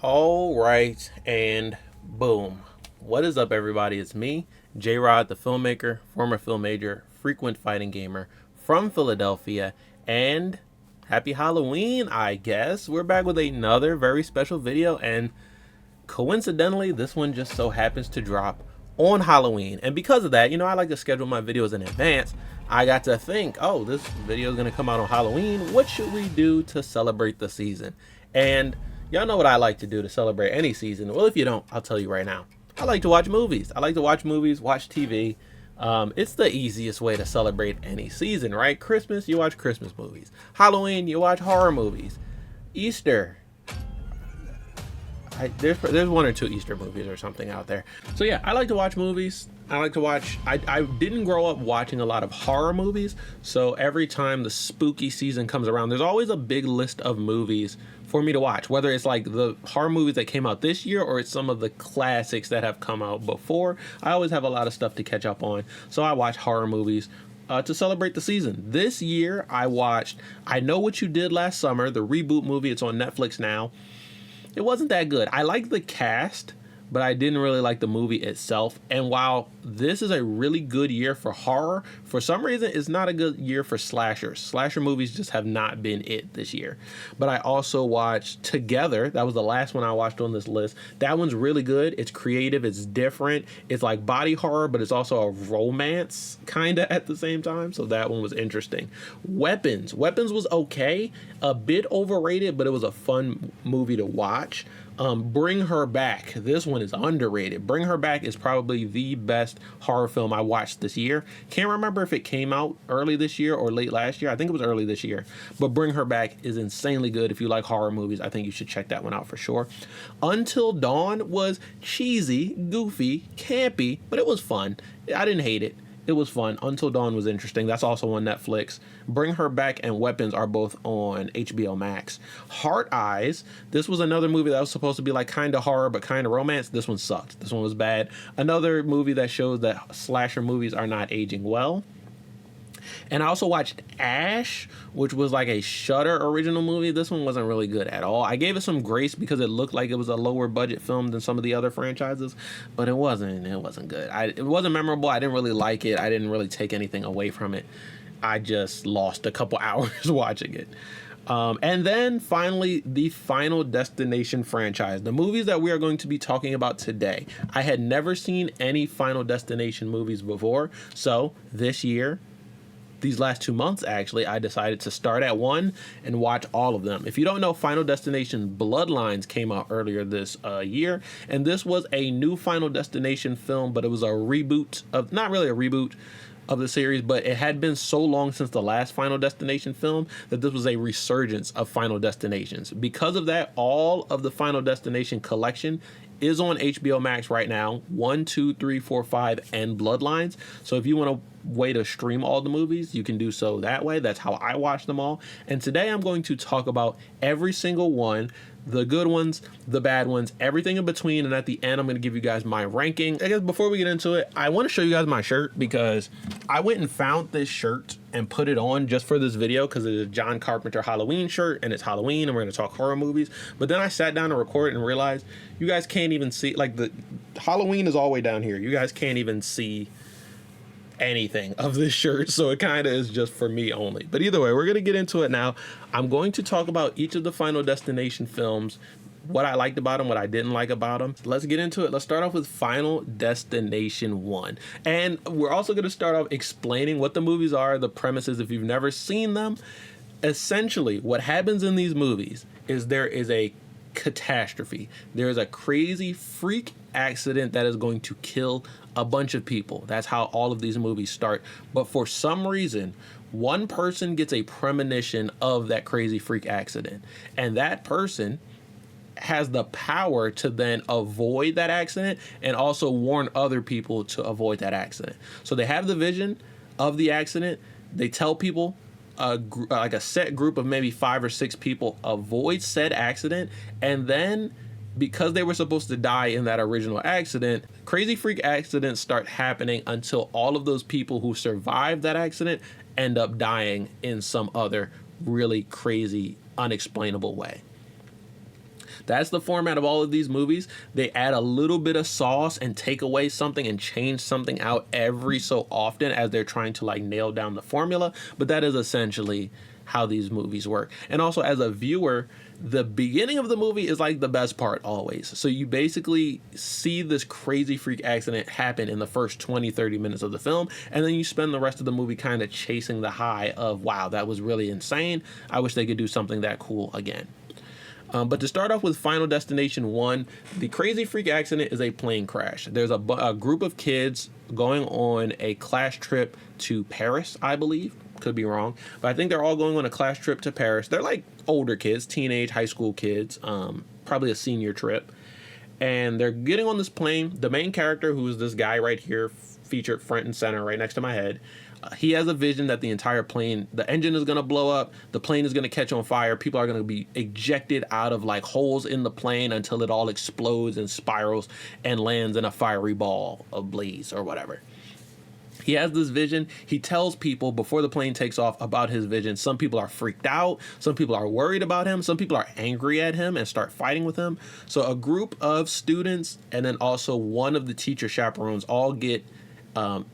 All right, and boom. What is up, everybody? It's me, J Rod, the filmmaker, former film major, frequent fighting gamer from Philadelphia, and happy Halloween, I guess. We're back with another very special video, and coincidentally, this one just so happens to drop on Halloween. And because of that, I like to schedule my videos in advance. I got to think, oh, this video is going to come out on Halloween. What should we do to celebrate the season? And y'all know what I like to do to celebrate any season. Well, if you don't, I'll tell you right now. I like to watch movies. I like to watch movies, watch TV. It's the easiest way to celebrate any season, right? Christmas, you watch Christmas movies. Halloween, you watch horror movies. Easter, there's one or two Easter movies or something out there. So yeah, I like to watch movies. I like to watch. I didn't grow up watching a lot of horror movies, so every time the spooky season comes around, there's always a big list of movies for me to watch. Whether it's like the horror movies that came out this year or it's some of the classics that have come out before, I always have a lot of stuff to catch up on. So I watch horror movies. To celebrate the season. This year, I watched I Know What You Did Last Summer, the reboot movie. It's on Netflix now. It wasn't that good. I liked the cast, but I didn't really like the movie itself. And while this is a really good year for horror, for some reason, it's not a good year for slashers. Slasher movies just have not been it this year. But I also watched Together. That was the last one I watched on this list. That one's really good. It's creative. It's different. It's like body horror, but it's also a romance kind of at the same time. So that one was interesting. Weapons. Weapons was okay. A bit overrated, but it was a fun movie to watch. Bring Her Back. This one is underrated. Bring Her Back is probably the best horror film I watched this year. Can't remember if it came out early this year or late last year. I think it was early this year. But Bring Her Back is insanely good. If you like horror movies, I think you should check that one out for sure. Until Dawn was cheesy, goofy, campy, but it was fun. I didn't hate it. It was fun. Until Dawn was interesting. That's also on Netflix. Bring Her Back and Weapons are both on HBO Max. Heart Eyes. This was another movie that was supposed to be like kind of horror but kind of romance. This one sucked. This one was bad. Another movie that shows that slasher movies are not aging well. And I also watched Ash, which was like a Shudder original movie. This one wasn't really good at all. I gave it some grace because it looked like it was a lower budget film than some of the other franchises, but it wasn't good. It wasn't memorable. I didn't really like it. I didn't really take anything away from it. I just lost a couple hours watching it. And then finally, the Final Destination franchise, the movies that we are going to be talking about today. I had never seen any Final Destination movies before, so this year, these last 2 months, actually, I decided to start at one and watch all of them. If you don't know, Final Destination Bloodlines came out earlier this year, and this was a new Final Destination film, but it was a reboot of, not really a reboot of the series, but it had been so long since the last Final Destination film that this was a resurgence of Final Destinations. Because of that, all of the Final Destination collection is on HBO Max right now. 1, 2, 3, 4, 5, and Bloodlines. So if you want a way to stream all the movies, you can do so that way. That's how I watch them all. And today I'm going to talk about every single one, the good ones, the bad ones, everything in between. And at the end, I'm going to give you guys my ranking. I guess before we get into it, I want to show you guys my shirt because I went and found this shirt and put it on just for this video because it's a John Carpenter Halloween shirt and it's Halloween and we're going to talk horror movies. But then I sat down to record and realized you guys can't even see, like, the Halloween is all the way down here. You guys can't even see anything of this shirt, so it kind of is just for me only. But either way, we're going to get into it now. I'm going to talk about each of the Final Destination films, what I liked about them, what I didn't like about them. Let's get into it. Let's start off with Final Destination 1. And we're also going to start off explaining what the movies are, the premises, if you've never seen them. Essentially, what happens in these movies is there is a catastrophe. There is a crazy freak accident that is going to kill a bunch of people. That's how all of these movies start. But for some reason, one person gets a premonition of that crazy freak accident. And that person has the power to then avoid that accident and also warn other people to avoid that accident. So they have the vision of the accident. They tell people, like a set group of maybe 5 or 6 people, avoid said accident, and then because they were supposed to die in that original accident, crazy freak accidents start happening until all of those people who survived that accident end up dying in some other really crazy, unexplainable way. That's the format of all of these movies. They add a little bit of sauce and take away something and change something out every so often as they're trying to like nail down the formula. But that is essentially how these movies work. And also, as a viewer, the beginning of the movie is like the best part always. So you basically see this crazy freak accident happen in the first 20-30 minutes of the film, and then you spend the rest of the movie kind of chasing the high of, wow, that was really insane. I wish they could do something that cool again. But to start off with Final Destination 1, the crazy freak accident is a plane crash. There's a group of kids going on a class trip to Paris, I believe. Could be wrong, but I think they're all going on a class trip to Paris. They're like older kids, teenage, high school kids, probably a senior trip. And they're getting on this plane. The main character, who is this guy right here, featured front and center right next to my head, he has a vision that the entire plane, the engine is going to blow up, the plane is going to catch on fire, people are going to be ejected out of like holes in the plane until it all explodes and spirals and lands in a fiery ball of blaze or whatever. He has this vision. He tells people before the plane takes off about his vision. Some people are freaked out. Some people are worried about him. Some people are angry at him and start fighting with him. So a group of students and then also one of the teacher chaperones all get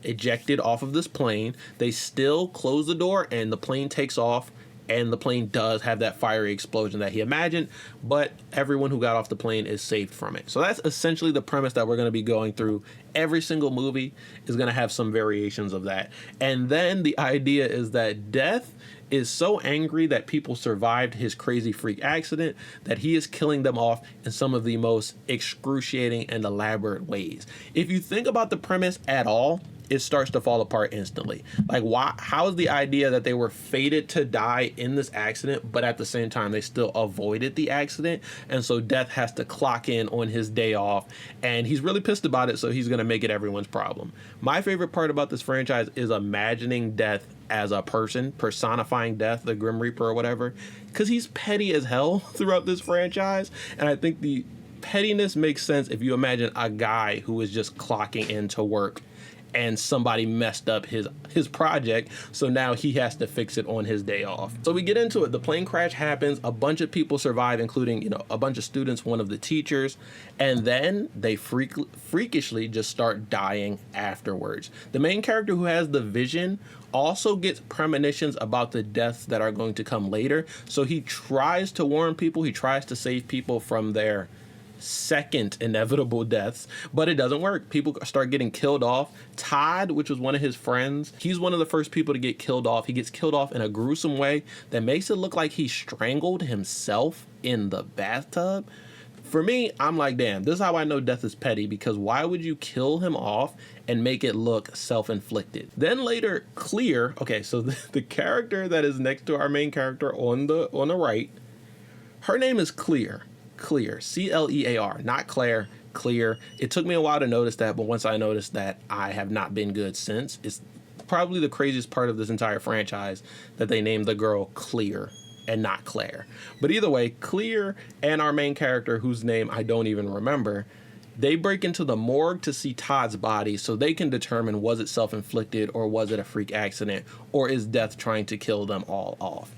ejected off of this plane. They still close the door and the plane takes off. And the plane does have that fiery explosion that he imagined, but everyone who got off the plane is saved from it. So that's essentially the premise that we're going to be going through. Every single movie is going to have some variations of that. And then the idea is that Death is so angry that people survived his crazy freak accident that he is killing them off in some of the most excruciating and elaborate ways. If you think about the premise at all, it starts to fall apart instantly. Like, why? How is the idea that they were fated to die in this accident, but at the same time they still avoided the accident? And so Death has to clock in on his day off, and he's really pissed about it, so he's going to make it everyone's problem. My favorite part about this franchise is imagining Death as a person, personifying Death, the Grim Reaper or whatever, because he's petty as hell throughout this franchise, and I think the pettiness makes sense if you imagine a guy who is just clocking into work and somebody messed up his project, so now he has to fix it on his day off. So we get into it. The plane crash happens. A bunch of people survive, including, a bunch of students, one of the teachers, and then they freakishly just start dying afterwards. The main character, who has the vision, also gets premonitions about the deaths that are going to come later. So he tries to warn people. He tries to save people from their second inevitable deaths, but it doesn't work. People start getting killed off. Todd, which was one of his friends, he's one of the first people to get killed off. He gets killed off in a gruesome way that makes it look like he strangled himself in the bathtub. For me, I'm like, damn, this is how I know Death is petty, because why would you kill him off and make it look self-inflicted? Then later, Clear, okay, so the character that is next to our main character on the right, her name is Clear, C-L-E-A-R, not Claire, Clear. It took me a while to notice that, but once I noticed that, I have not been good since. It's probably the craziest part of this entire franchise that they named the girl Clear and not Claire. But either way, Clear and our main character, whose name I don't even remember, they break into the morgue to see Todd's body so they can determine, was it self-inflicted or was it a freak accident, or is Death trying to kill them all off?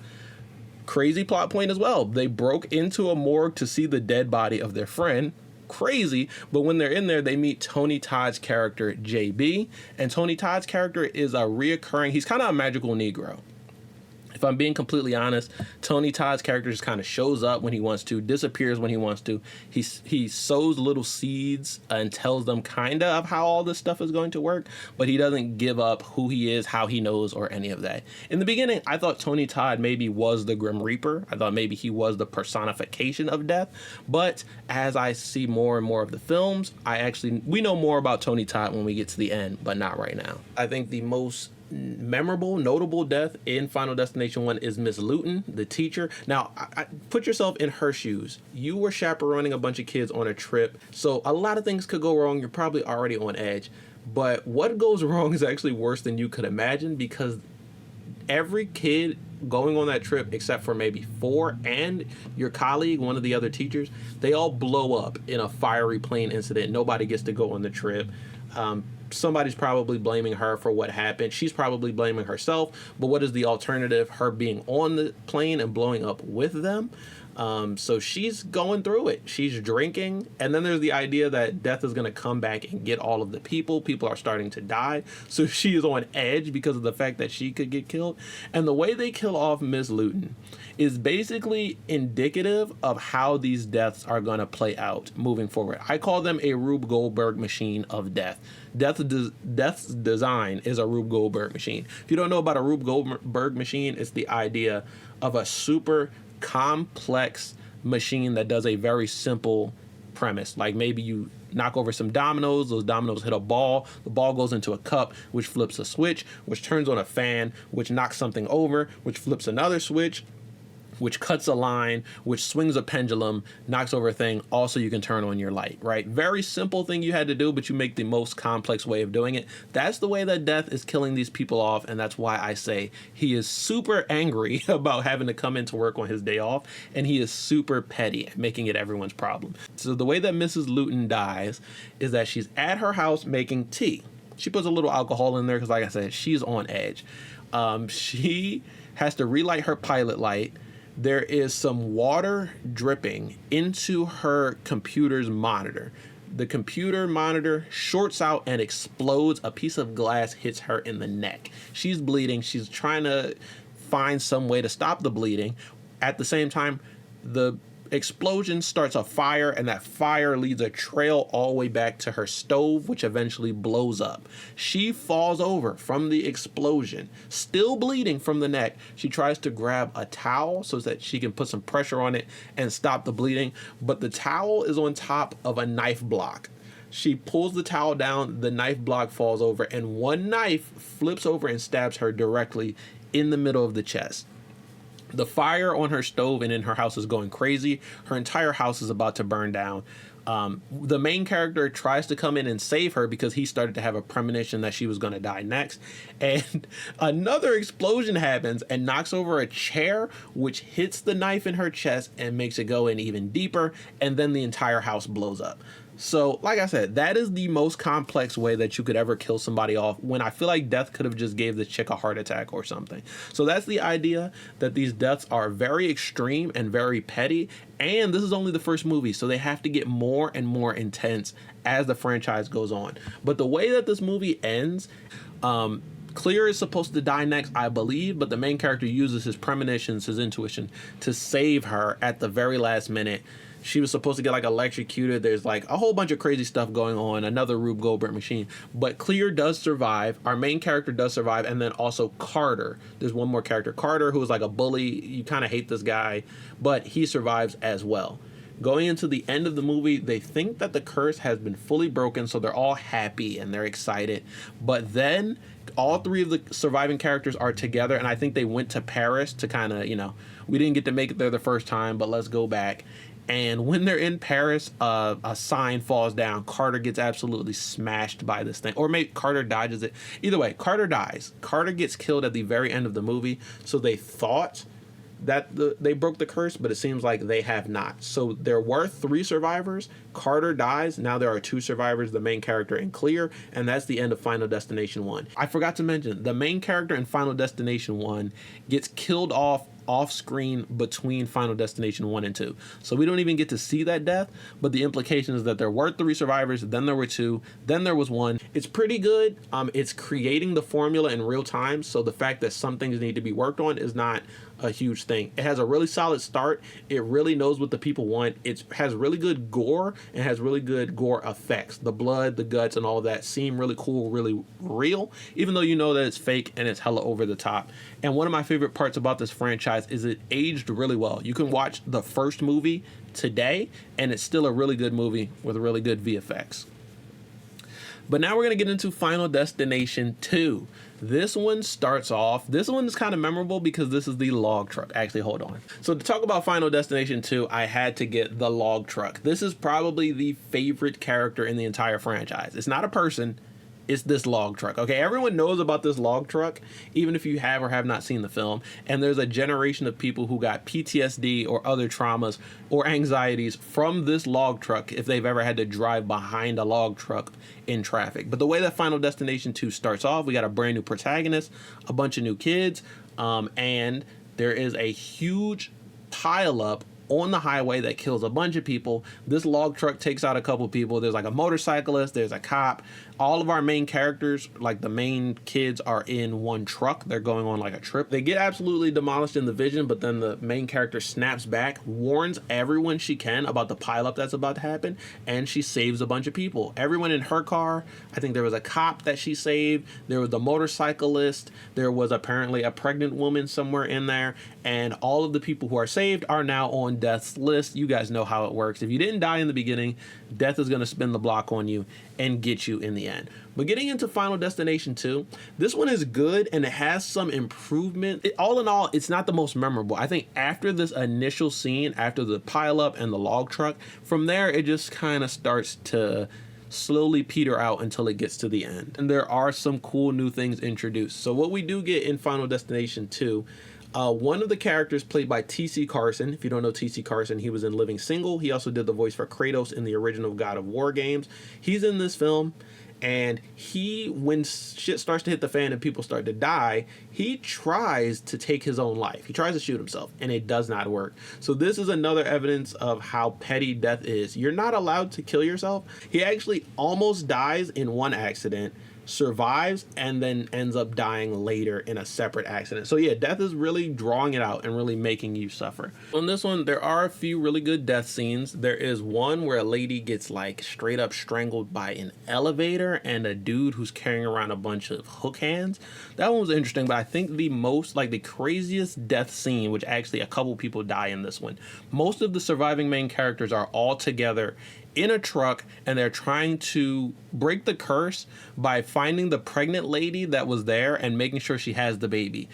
Crazy plot point as well. They broke into a morgue to see the dead body of their friend. Crazy, but when they're in there, they meet Tony Todd's character, JB, and Tony Todd's character is a reoccurring, he's kind of a magical Negro. If I'm being completely honest, Tony Todd's character just kind of shows up when he wants to, disappears when he wants to. He sows little seeds and tells them kind of how all this stuff is going to work, but he doesn't give up who he is, how he knows, or any of that. In the beginning, I thought Tony Todd maybe was the Grim Reaper. I thought maybe he was the personification of Death, but as I see more and more of the films, we know more about Tony Todd when we get to the end, but not right now. I think the most memorable, notable death in Final Destination 1 is Miss Luton, the teacher. Now, I put yourself in her shoes. You were chaperoning a bunch of kids on a trip, so a lot of things could go wrong. You're probably already on edge, but what goes wrong is actually worse than you could imagine, because every kid going on that trip, except for maybe 4 and your colleague, one of the other teachers, they all blow up in a fiery plane incident. Nobody gets to go on the trip. Somebody's probably blaming her for what happened. She's probably blaming herself. But what is the alternative? Her being on the plane and blowing up with them. So she's going through it. She's drinking. And then there's the idea that death is going to come back and get all of the people. People are starting to die. So she is on edge because of the fact that she could get killed. And the way they kill off Miss Luton is basically indicative of how these deaths are going to play out moving forward. I call them a Rube Goldberg machine of death. Death's design is a Rube Goldberg machine. If you don't know about a Rube Goldberg machine, it's the idea of a super complex machine that does a very simple premise. Like maybe you knock over some dominoes, those dominoes hit a ball, the ball goes into a cup, which flips a switch, which turns on a fan, which knocks something over, which flips another switch, which cuts a line, which swings a pendulum, knocks over a thing. Also, you can turn on your light, right? Very simple thing you had to do, but you make the most complex way of doing it. That's the way that death is killing these people off, and that's why I say he is super angry about having to come into work on his day off, and he is super petty at making it everyone's problem. So the way that Mrs. Luton dies is that she's at her house making tea. She puts a little alcohol in there because, like I said, she's on edge. She has to relight her pilot light. There is some water dripping into her computer's monitor. The computer monitor shorts out and explodes. A piece of glass hits her in the neck. She's bleeding. She's trying to find some way to stop the bleeding. At the same time, the explosion starts a fire, and that fire leads a trail all the way back to her stove, which eventually blows up. She falls over from the explosion, still bleeding from the neck. She tries to grab a towel so that she can put some pressure on it and stop the bleeding, but the towel is on top of a knife block. She pulls the towel down, the knife block falls over, and one knife flips over and stabs her directly in the middle of the chest. The fire on her stove and in her house is going crazy. Her entire house is about to burn down. The main character tries to come in and save her because he started to have a premonition that she was going to die next. And another explosion happens and knocks over a chair, which hits the knife in her chest and makes it go in even deeper. And then the entire house blows up. So, like I said, that is the most complex way that you could ever kill somebody off, when I feel like death could have just gave this chick a heart attack or something. So that's the idea, that these deaths are very extreme and very petty. And this is only the first movie, so they have to get more and more intense as the franchise goes on. But the way that this movie ends, Clear is supposed to die next, I believe, but the main character uses his premonitions, his intuition, to save her at the very last minute. She was supposed to get like electrocuted. There's like a whole bunch of crazy stuff going on. Another Rube Goldberg machine. But Clear does survive. Our main character does survive. And then also Carter. There's one more character. Carter, who is like a bully. You kind of hate this guy. But he survives as well. Going into the end of the movie, they think that the curse has been fully broken. So they're all happy and they're excited. But then all three of the surviving characters are together. And I think they went to Paris to kind of, we didn't get to make it there the first time, but let's go back. And when they're in Paris, a sign falls down. Carter gets absolutely smashed by this thing. Or maybe Carter dodges it. Either way, Carter dies. Carter gets killed at the very end of the movie. So they thought that they broke the curse, but it seems like they have not. So there were 3 survivors. Carter dies. Now there are 2 survivors, the main character and Clear. And that's the end of Final Destination 1. I forgot to mention, the main character in Final Destination 1 gets killed off screen between Final Destination 1 and 2. So we don't even get to see that death, but the implication is that there were 3 survivors, then there were 2, then there was 1. It's pretty good. It's creating the formula in real time, so the fact that some things need to be worked on is not a huge thing. It has a really solid start. It really knows what the people want. It has really good gore and has really good gore effects. The blood, the guts, and all of that seem really cool, really real, even though you know that it's fake and it's hella over the top. And one of my favorite parts about this franchise is it aged really well. You can watch the first movie today and it's still a really good movie with really good VFX. But now we're going to get into Final Destination 2. This one starts off, this one is kind of memorable because this is the log truck. Actually, hold on. So to talk about Final Destination 2, I had to get the log truck. This is probably the favorite character in the entire franchise. It's not a person. It's this log truck. Okay, everyone knows about this log truck, even if you have or have not seen the film. And there's a generation of people who got PTSD or other traumas or anxieties from this log truck if they've ever had to drive behind a log truck in traffic. But the way that Final Destination 2 starts off, we got a brand new protagonist, a bunch of new kids, and there is a huge pileup on the highway that kills a bunch of people. This log truck takes out a couple people. There's like a motorcyclist, there's a cop. All of our main characters, like the main kids, are in one truck. They're going on like a trip. They get absolutely demolished in the vision, but then the main character snaps back, warns everyone she can about the pileup that's about to happen, and she saves a bunch of people. Everyone in her car. I think there was a cop that she saved. There was the motorcyclist. There was apparently a pregnant woman somewhere in there. And all of the people who are saved are now on death's list. You guys know how it works. If you didn't die in the beginning, death is going to spin the block on you and get you in the end. But getting into Final Destination 2, this one is good and it has some improvement. All in all, it's not the most memorable. I think after this initial scene, after the pileup and the log truck, from there it just kind of starts to slowly peter out until it gets to the end. And there are some cool new things introduced. So what we do get in Final Destination 2, one of the characters played by T.C. Carson. If you don't know T.C. Carson, he was in Living Single. He also did the voice for Kratos in the original God of War games. He's in this film, and when shit starts to hit the fan and people start to die, he tries to take his own life. He tries to shoot himself, and it does not work. So this is another evidence of how petty death is. You're not allowed to kill yourself. He actually almost dies in one accident, survives, and then ends up dying later in a separate accident. So yeah, death is really drawing it out and really making you suffer. On this one, there are a few really good death scenes. There is one where a lady gets like straight up strangled by an elevator and a dude who's carrying around a bunch of hook hands. That one was interesting, but I think the most, like the craziest death scene, which actually a couple people die in this one. Most of the surviving main characters are all together in a truck, and they're trying to break the curse by finding the pregnant lady that was there and making sure she has the baby.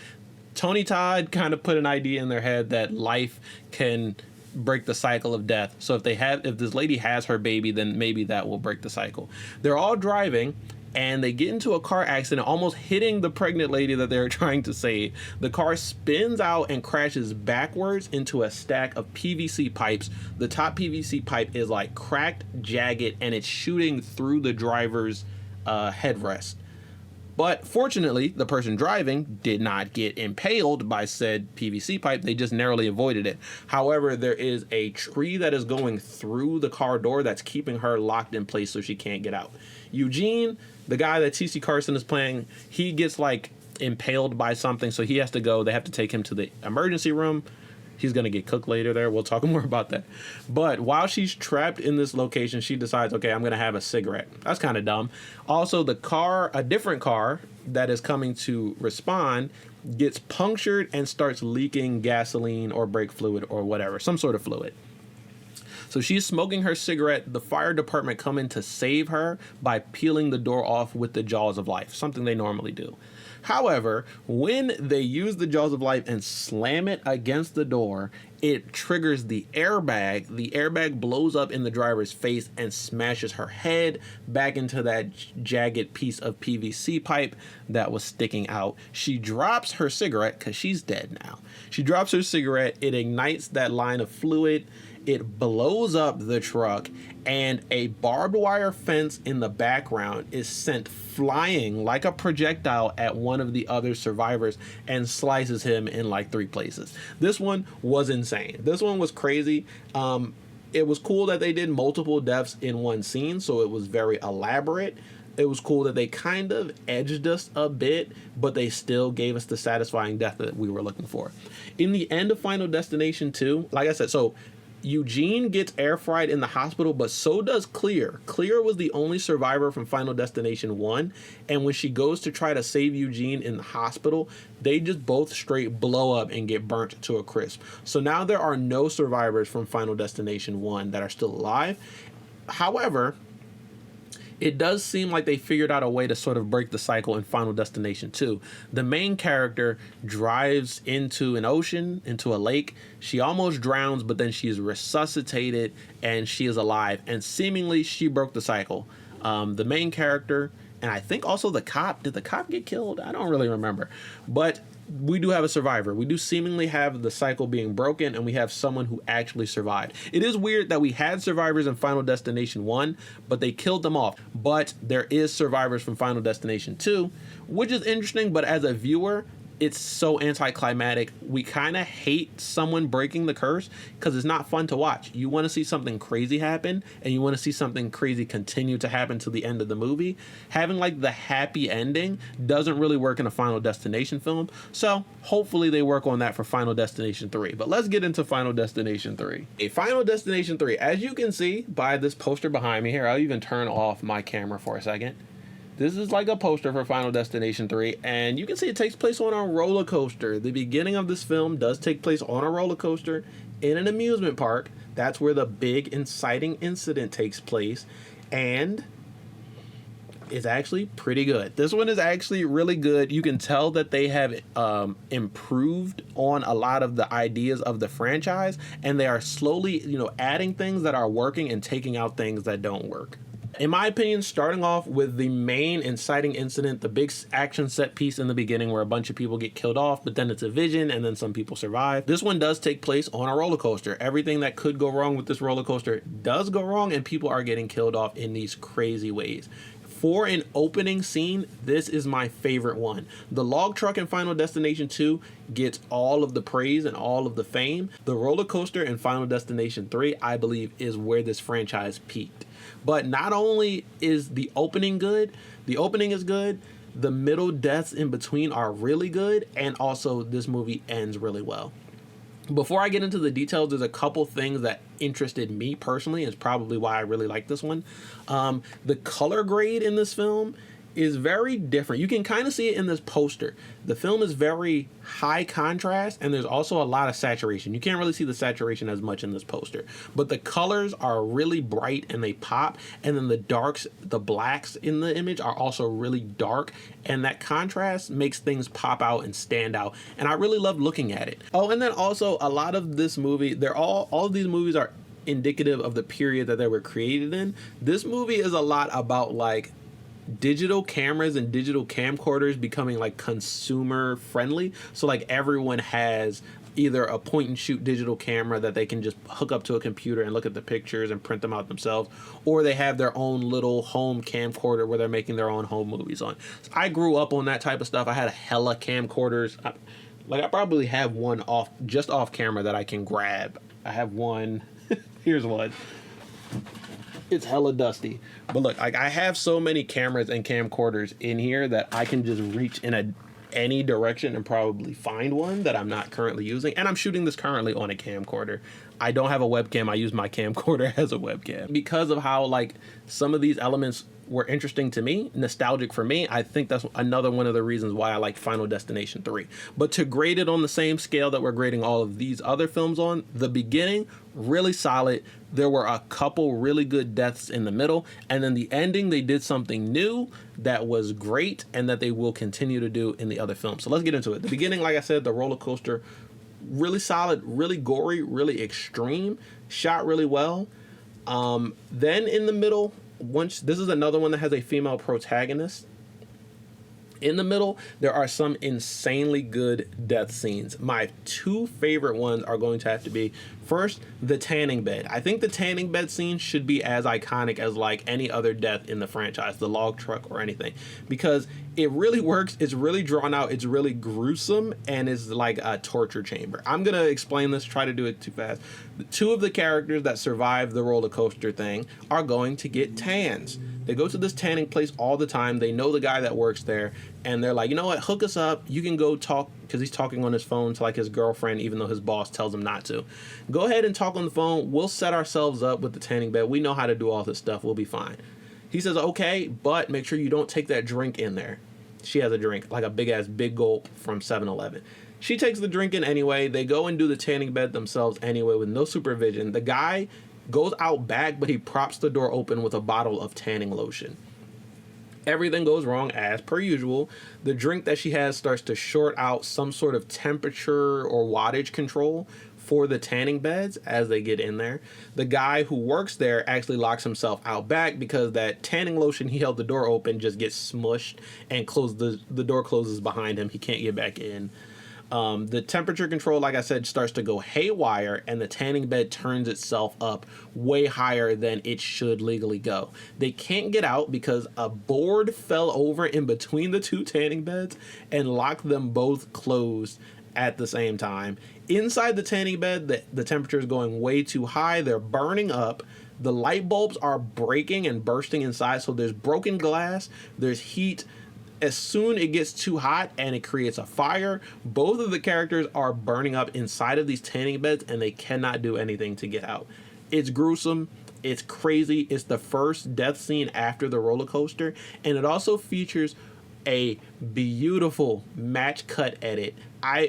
Tony Todd kind of put an idea in their head that life can break the cycle of death. So if this lady has her baby, then maybe that will break the cycle. They're all driving, and they get into a car accident, almost hitting the pregnant lady that they're trying to save. The car spins out and crashes backwards into a stack of PVC pipes. The top PVC pipe is like cracked, jagged, and it's shooting through the driver's headrest. But fortunately, the person driving did not get impaled by said PVC pipe. They just narrowly avoided it. However, there is a tree that is going through the car door that's keeping her locked in place so she can't get out. Eugene, the guy that T.C. Carson is playing, he gets like impaled by something, so he has to go. They have to take him to the emergency room. He's going to get cooked later there. We'll talk more about that. But while she's trapped in this location, she decides, okay, I'm going to have a cigarette. That's kind of dumb. Also, a different car that is coming to respond gets punctured and starts leaking gasoline or brake fluid or whatever, some sort of fluid. So she's smoking her cigarette. The fire department come in to save her by peeling the door off with the jaws of life, something they normally do. However, when they use the jaws of life and slam it against the door, it triggers the airbag. The airbag blows up in the driver's face and smashes her head back into that jagged piece of PVC pipe that was sticking out. She drops her cigarette because she's dead now. She drops her cigarette. It ignites that line of fluid. It blows up the truck, and a barbed wire fence in the background is sent flying like a projectile at one of the other survivors and slices him in like 3 places. This one was insane. This one was crazy. It was cool that they did multiple deaths in one scene, so it was very elaborate. It was cool that they kind of edged us a bit, but they still gave us the satisfying death that we were looking for. In the end of Final Destination 2, like I said, so Eugene gets air fried in the hospital, but so does Clear. Clear was the only survivor from Final Destination 1, and when she goes to try to save Eugene in the hospital, they just both straight blow up and get burnt to a crisp. So now there are no survivors from Final Destination 1 that are still alive. However, it does seem like they figured out a way to sort of break the cycle in Final Destination 2. The main character drives into an ocean, into a lake. She almost drowns, but then she is resuscitated and she is alive. And seemingly she broke the cycle. The main character, and I think also the cop. Did the cop get killed? I don't really remember. But we do have a survivor. We do seemingly have the cycle being broken, and we have someone who actually survived. It is weird that we had survivors in Final Destination 1, but they killed them off. But there is survivors from Final Destination 2, which is interesting, but as a viewer, it's so anticlimactic. We kind of hate someone breaking the curse because it's not fun to watch. You want to see something crazy happen, and you want to see something crazy continue to happen to the end of the movie. Having like the happy ending doesn't really work in a Final Destination film. So hopefully they work on that for Final Destination 3. But let's get into Final Destination 3. A Final Destination 3, as you can see by this poster behind me here, I'll even turn off my camera for a second. This is like a poster for Final Destination 3, and you can see it takes place on a roller coaster. The beginning of this film does take place on a roller coaster in an amusement park. That's where the big inciting incident takes place, and it's actually pretty good. This one is actually really good. You can tell that they have improved on a lot of the ideas of the franchise, and they are slowly, adding things that are working and taking out things that don't work. In my opinion, starting off with the main inciting incident, the big action set piece in the beginning where a bunch of people get killed off, but then it's a vision and then some people survive. This one does take place on a roller coaster. Everything that could go wrong with this roller coaster does go wrong, and people are getting killed off in these crazy ways. For an opening scene, this is my favorite one. The log truck in Final Destination 2 gets all of the praise and all of the fame. The roller coaster in Final Destination 3, I believe, is where this franchise peaked. But not only is the opening good, the opening is good, the middle deaths in between are really good, and also this movie ends really well. Before I get into the details, there's a couple things that interested me personally. It's probably why I really like this one. The color grade in this film is very different. You can kind of see it in this poster. The film is very high contrast, and there's also a lot of saturation. You can't really see the saturation as much in this poster, but the colors are really bright and they pop, and then the darks, the blacks in the image are also really dark, and that contrast makes things pop out and stand out, and I really love looking at it. Oh, and then also a lot of this movie, all of these movies are indicative of the period that they were created in. This movie is a lot about like digital cameras and digital camcorders becoming like consumer friendly. So like everyone has either a point and shoot digital camera that they can just hook up to a computer and look at the pictures and print them out themselves, or they have their own little home camcorder where they're making their own home movies on. So I grew up on that type of stuff. I had a hella camcorders. I probably have one just off camera that I can grab. I have one. Here's one. It's hella dusty, but look, like I have so many cameras and camcorders in here that I can just reach in any direction and probably find one that I'm not currently using. And I'm shooting this currently on a camcorder. I don't have a webcam. I use my camcorder as a webcam because of how like some of these elements were interesting to me, nostalgic for me. I think that's another one of the reasons why I like Final Destination 3. But to grade it on the same scale that we're grading all of these other films on, the beginning, really solid. There were a couple really good deaths in the middle, and then the ending, they did something new that was great and that they will continue to do in the other films. So let's get into it. The beginning, like I said, the roller coaster, really solid, really gory, really extreme, shot really well. Then in the middle, this is another one that has a female protagonist. In the middle, there are some insanely good death scenes. My two favorite ones are going to have to be, first, the tanning bed. I think the tanning bed scene should be as iconic as like any other death in the franchise, the log truck or anything, because it really works. It's really drawn out. It's really gruesome, and it's like a torture chamber. I'm going to explain this, try to do it too fast. Two of the characters that survive the roller coaster thing are going to get tans. They go to this tanning place all the time. They know the guy that works there, and they're like, you know what, hook us up. You can go talk, because he's talking on his phone to like his girlfriend, even though his boss tells him not to. Go ahead and talk on the phone. We'll set ourselves up with the tanning bed. We know how to do all this stuff. We'll be fine. He says, okay, but make sure you don't take that drink in there. She has a drink, like a big gulp from 7-Eleven. She takes the drink in anyway. They go and do the tanning bed themselves anyway with no supervision. The guy goes out back, but he props the door open with a bottle of tanning lotion. Everything goes wrong as per usual. The drink that she has starts to short out some sort of temperature or wattage control for the tanning beds as they get in there. The guy who works there actually locks himself out back because that tanning lotion, he held the door open, just gets smushed and the door closes behind him. He can't get back in. The temperature control, like I said, starts to go haywire, and the tanning bed turns itself up way higher than it should legally go. They can't get out because a board fell over in between the two tanning beds and locked them both closed at the same time. Inside the tanning bed, the temperature is going way too high. They're burning up. The light bulbs are breaking and bursting inside, so there's broken glass, there's heat. As soon it gets too hot and it creates a fire, both of the characters are burning up inside of these tanning beds, and they cannot do anything to get out. It's gruesome. It's crazy. It's the first death scene after the roller coaster, and it also features a beautiful match cut edit.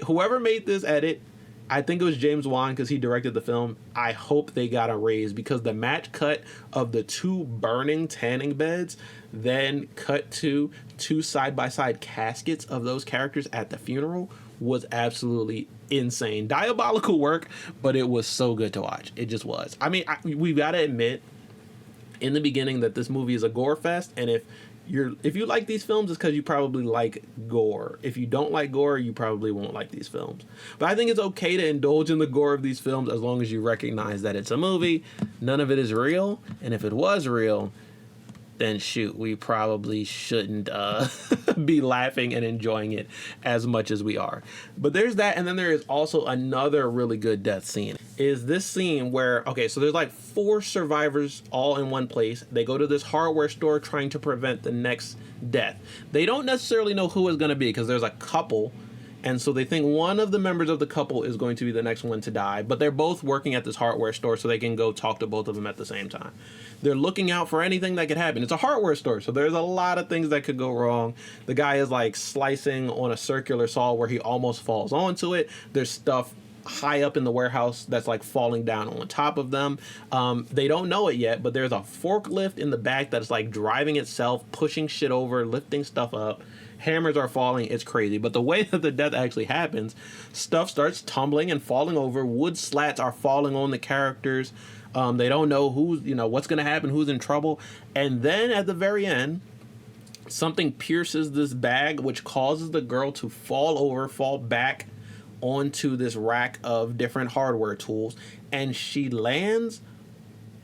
Whoever made this edit, I think it was James Wan because he directed the film. I hope they got a raise, because the match cut of the two burning tanning beds, then cut to two side-by-side caskets of those characters at the funeral, was absolutely insane. Diabolical work, but it was so good to watch. It just was. I mean, we've got to admit in the beginning that this movie is a gore fest, and if you like these films, it's because you probably like gore. If you don't like gore, you probably won't like these films. But I think it's okay to indulge in the gore of these films as long as you recognize that it's a movie. None of it is real. And if it was real, then shoot, we probably shouldn't be laughing and enjoying it as much as we are. But there's that, and then there is also another really good death scene. Is this scene where, okay, so there's like 4 survivors all in one place. They go to this hardware store trying to prevent the next death. They don't necessarily know who it's going to be because there's a couple, and so they think one of the members of the couple is going to be the next one to die, but they're both working at this hardware store, so they can go talk to both of them at the same time. They're looking out for anything that could happen. It's a hardware store, so there's a lot of things that could go wrong. The guy is like slicing on a circular saw where he almost falls onto it. There's stuff high up in the warehouse that's like falling down on top of them. They don't know it yet, but there's a forklift in the back that's like driving itself, pushing shit over, lifting stuff up. Hammers are falling. It's crazy. But the way that the death actually happens, stuff starts tumbling and falling over. Wood slats are falling on the characters. They don't know what's going to happen, who's in trouble. And then at the very end, something pierces this bag, which causes the girl to fall back onto this rack of different hardware tools. And she lands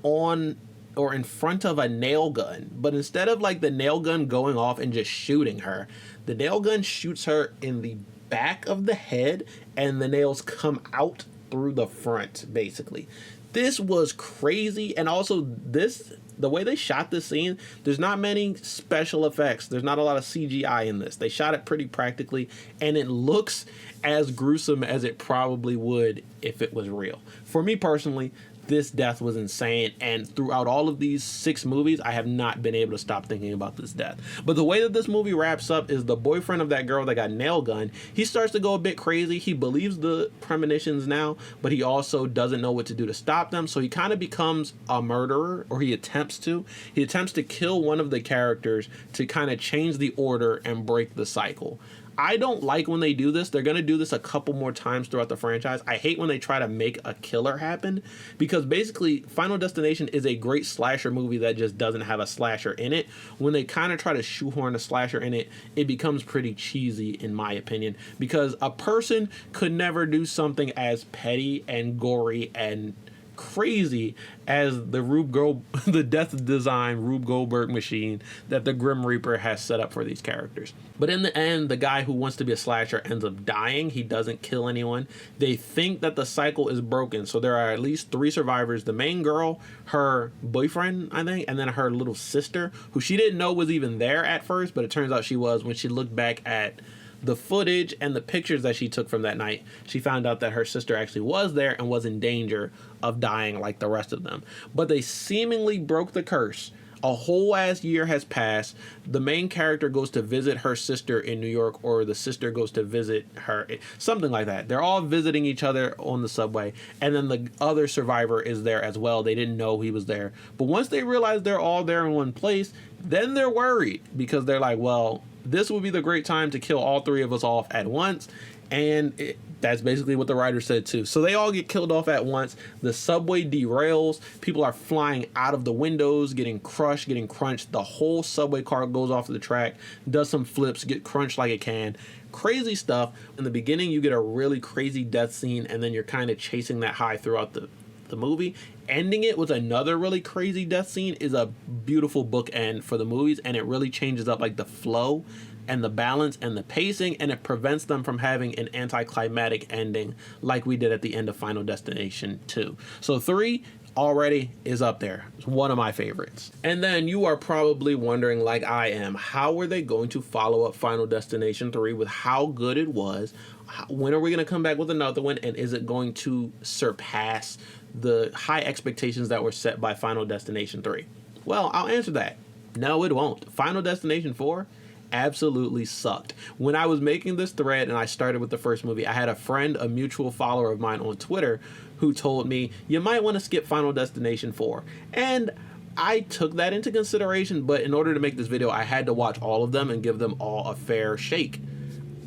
on or in front of a nail gun. But instead of like the nail gun going off and just shooting her, the nail gun shoots her in the back of the head, and the nails come out through the front, basically. This was crazy. And also the way they shot this scene, there's not many special effects. There's not a lot of CGI in this. They shot it pretty practically, and it looks as gruesome as it probably would if it was real. For me personally, this death was insane, and throughout all of these 6 movies, I have not been able to stop thinking about this death. But the way that this movie wraps up is the boyfriend of that girl that got nail gunned, he starts to go a bit crazy. He believes the premonitions now, but he also doesn't know what to do to stop them, so he kind of becomes a murderer, or he attempts to. He attempts to kill one of the characters to kind of change the order and break the cycle. I don't like when they do this. They're going to do this a couple more times throughout the franchise. I hate when they try to make a killer happen, because basically Final Destination is a great slasher movie that just doesn't have a slasher in it. When they kind of try to shoehorn a slasher in it, it becomes pretty cheesy in my opinion, because a person could never do something as petty and gory and crazy as the death design Rube Goldberg machine that the Grim Reaper has set up for these characters. But in the end, the guy who wants to be a slasher ends up dying. He doesn't kill anyone. They think that the cycle is broken, so there are at least 3 survivors. The main girl, her boyfriend, I think, and then her little sister, who she didn't know was even there at first, but it turns out she was. When she looked back at the footage and the pictures that she took from that night, she found out that her sister actually was there and was in danger of dying like the rest of them. But they seemingly broke the curse. A whole ass year has passed. The main character goes to visit her sister in New York, or the sister goes to visit her, something like that. They're all visiting each other on the subway, and then the other survivor is there as well. They didn't know he was there. But once they realize they're all there in one place, then they're worried, because they're like, well, this would be the great time to kill all 3 of us off at once. And that's basically what the writer said too. So they all get killed off at once. The subway derails. People are flying out of the windows, getting crushed, getting crunched. The whole subway car goes off the track, does some flips, get crunched like it can. crazy stuff. In the beginning, you get a really crazy death scene, and then you're kind of chasing that high throughout the movie. Ending it with another really crazy death scene is a beautiful bookend for the movies, and it really changes up like the flow and the balance and the pacing, and it prevents them from having an anticlimactic ending like we did at the end of Final Destination 2. So 3 already is up there. It's one of my favorites. And then you are probably wondering, like I am, how are they going to follow up Final Destination 3 with how good it was? When are we going to come back with another one? And is it going to surpass the high expectations that were set by Final Destination 3? Well, I'll answer that. No, it won't. Final Destination 4 absolutely sucked. When I was making this thread and I started with the first movie, I had a friend, a mutual follower of mine on Twitter, who told me, you might want to skip Final Destination 4. And I took that into consideration, but in order to make this video, I had to watch all of them and give them all a fair shake.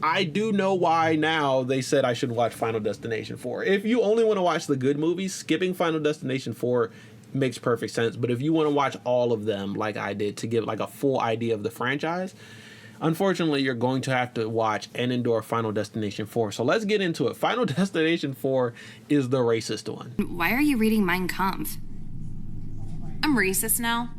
I do know why now they said I should watch Final Destination 4. If you only want to watch the good movies, skipping Final Destination 4 makes perfect sense. But if you want to watch all of them like I did to get like a full idea of the franchise, unfortunately, you're going to have to watch and endure Final Destination 4. So let's get into it. Final Destination 4 is the racist one. Why are you reading Mein Kampf? I'm racist now.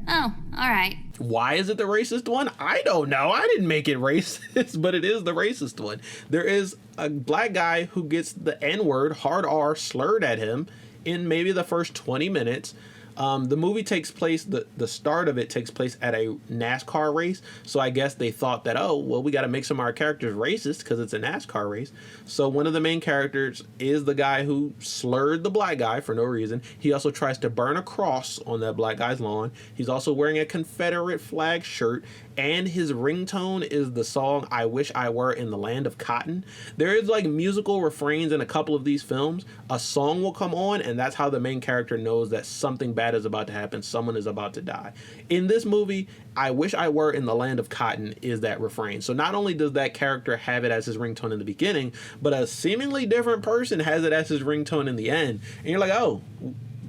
Oh, all right. Why is it the racist one? I don't know. I didn't make it racist, but it is the racist one. There is a black guy who gets the N-word, hard R, slurred at him in maybe the first 20 minutes. The movie takes place, the start of it takes place at a NASCAR race. So I guess they thought that, oh, well, we got to make some of our characters racist because it's a NASCAR race. So one of the main characters is the guy who slurred the black guy for no reason. He also tries to burn a cross on that black guy's lawn. He's also wearing a Confederate flag shirt. And his ringtone is the song I Wish I Were in the Land of Cotton. There is like musical refrains in a couple of these films. A song will come on, and that's how the main character knows that something bad is about to happen. Someone is about to die. In this movie, I Wish I Were in the Land of Cotton is that refrain. So not only does that character have it as his ringtone in the beginning, but a seemingly different person has it as his ringtone in the end. And you're like, oh,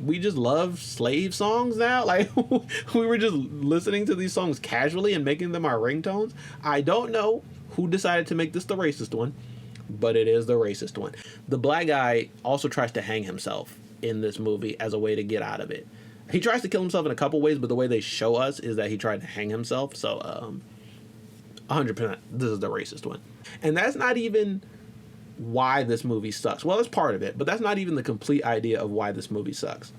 we just love slave songs now? Like, we were just listening to these songs casually and making them our ringtones? I don't know who decided to make this the racist one, but it is the racist one. The black guy also tries to hang himself in this movie as a way to get out of it. He tries to kill himself in a couple ways, but the way they show us is that he tried to hang himself. So, 100%, this is the racist one. And that's not even why this movie sucks. Well, it's part of it, but that's not even the complete idea of why this movie sucks.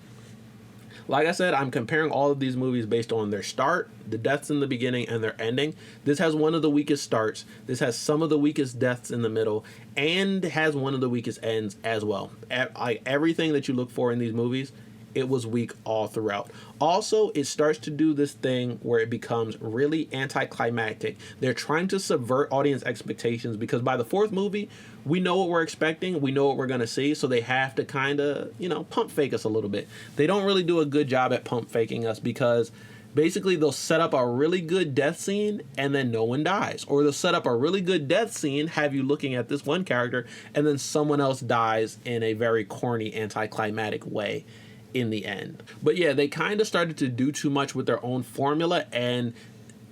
Like I said, I'm comparing all of these movies based on their start, the deaths in the beginning, and their ending. This has one of the weakest starts. This has some of the weakest deaths in the middle, and has one of the weakest ends as well. Like everything that you look for in these movies, it was weak all throughout. Also, it starts to do this thing where it becomes really anticlimactic. They're trying to subvert audience expectations because by the fourth movie, we know what we're expecting. We know what we're going to see. So they have to kind of, pump fake us a little bit. They don't really do a good job at pump faking us because basically they'll set up a really good death scene and then no one dies. Or they'll set up a really good death scene, have you looking at this one character, and then someone else dies in a very corny, anticlimactic way in the end. But yeah, they kind of started to do too much with their own formula, and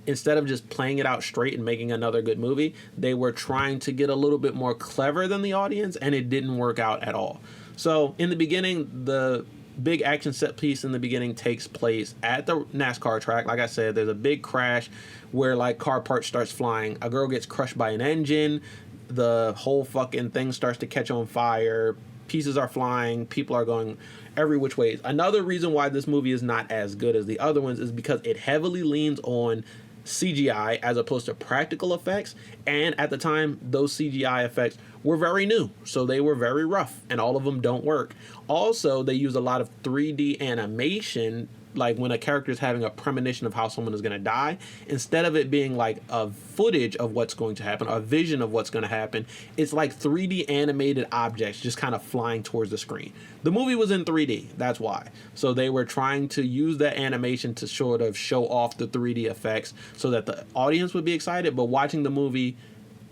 instead of just playing it out straight and making another good movie, they were trying to get a little bit more clever than the audience, and it didn't work out at all. So in the beginning, the big action set piece in the beginning takes place at the NASCAR track. Like I said, there's a big crash where like car parts starts flying. A girl gets crushed by an engine. The whole fucking thing starts to catch on fire. Pieces are flying. People are going every which way. Another reason why this movie is not as good as the other ones is because it heavily leans on CGI as opposed to practical effects, and at the time those CGI effects were very new, so they were very rough and all of them don't work. Also, they use a lot of 3D animation, like when a character is having a premonition of how someone is going to die, instead of it being like a footage of what's going to happen, a vision of what's going to happen, it's like 3D animated objects just kind of flying towards the screen. The movie was in 3D, that's why. So they were trying to use that animation to sort of show off the 3D effects so that the audience would be excited, but watching the movie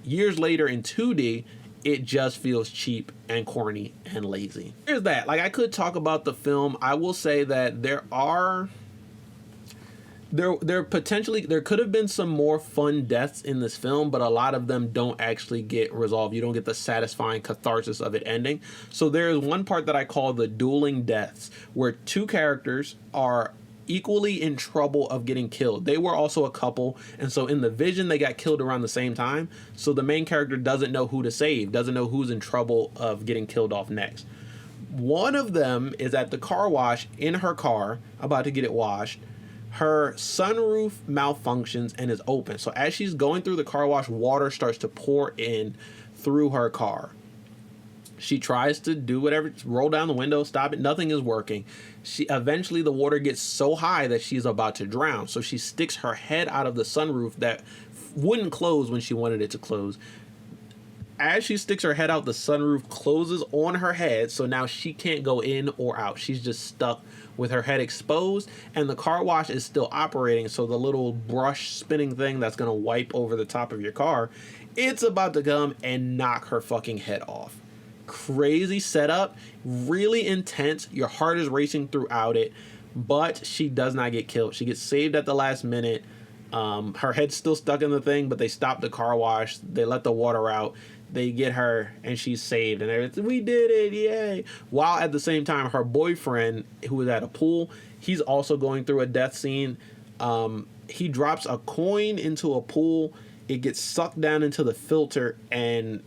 years later in 2D, it just feels cheap and corny and lazy. Here's that. Like, I could talk about the film. I will say that there are there potentially there could have been some more fun deaths in this film, but a lot of them don't actually get resolved. You don't get the satisfying catharsis of it ending. So there is one part that I call the dueling deaths, where two characters are equally in trouble of getting killed. They were also a couple, and so in the vision they got killed around the same time. So the main character doesn't know who to save, doesn't know who's in trouble of getting killed off next. One of them is at the car wash in her car, about to get it washed. Her sunroof malfunctions and is open. So as she's going through the car wash, water starts to pour in through her car. She tries to do whatever, roll down the window, stop it. Nothing is working. Eventually the water gets so high that she's about to drown. So she sticks her head out of the sunroof that wouldn't close when she wanted it to close. As she sticks her head out, the sunroof closes on her head. So now she can't go in or out. She's just stuck with her head exposed, and the car wash is still operating. So the little brush spinning thing that's going to wipe over the top of your car, it's about to come and knock her fucking head off. Crazy setup, really intense. Your heart is racing throughout it, but she does not get killed. She gets saved at the last minute. Her head's still stuck in the thing, but they stop the car wash. They let the water out. They get her, and she's saved, and everything. We did it, yay! While at the same time, her boyfriend, who was at a pool, he's also going through a death scene. He drops a coin into a pool. It gets sucked down into the filter, and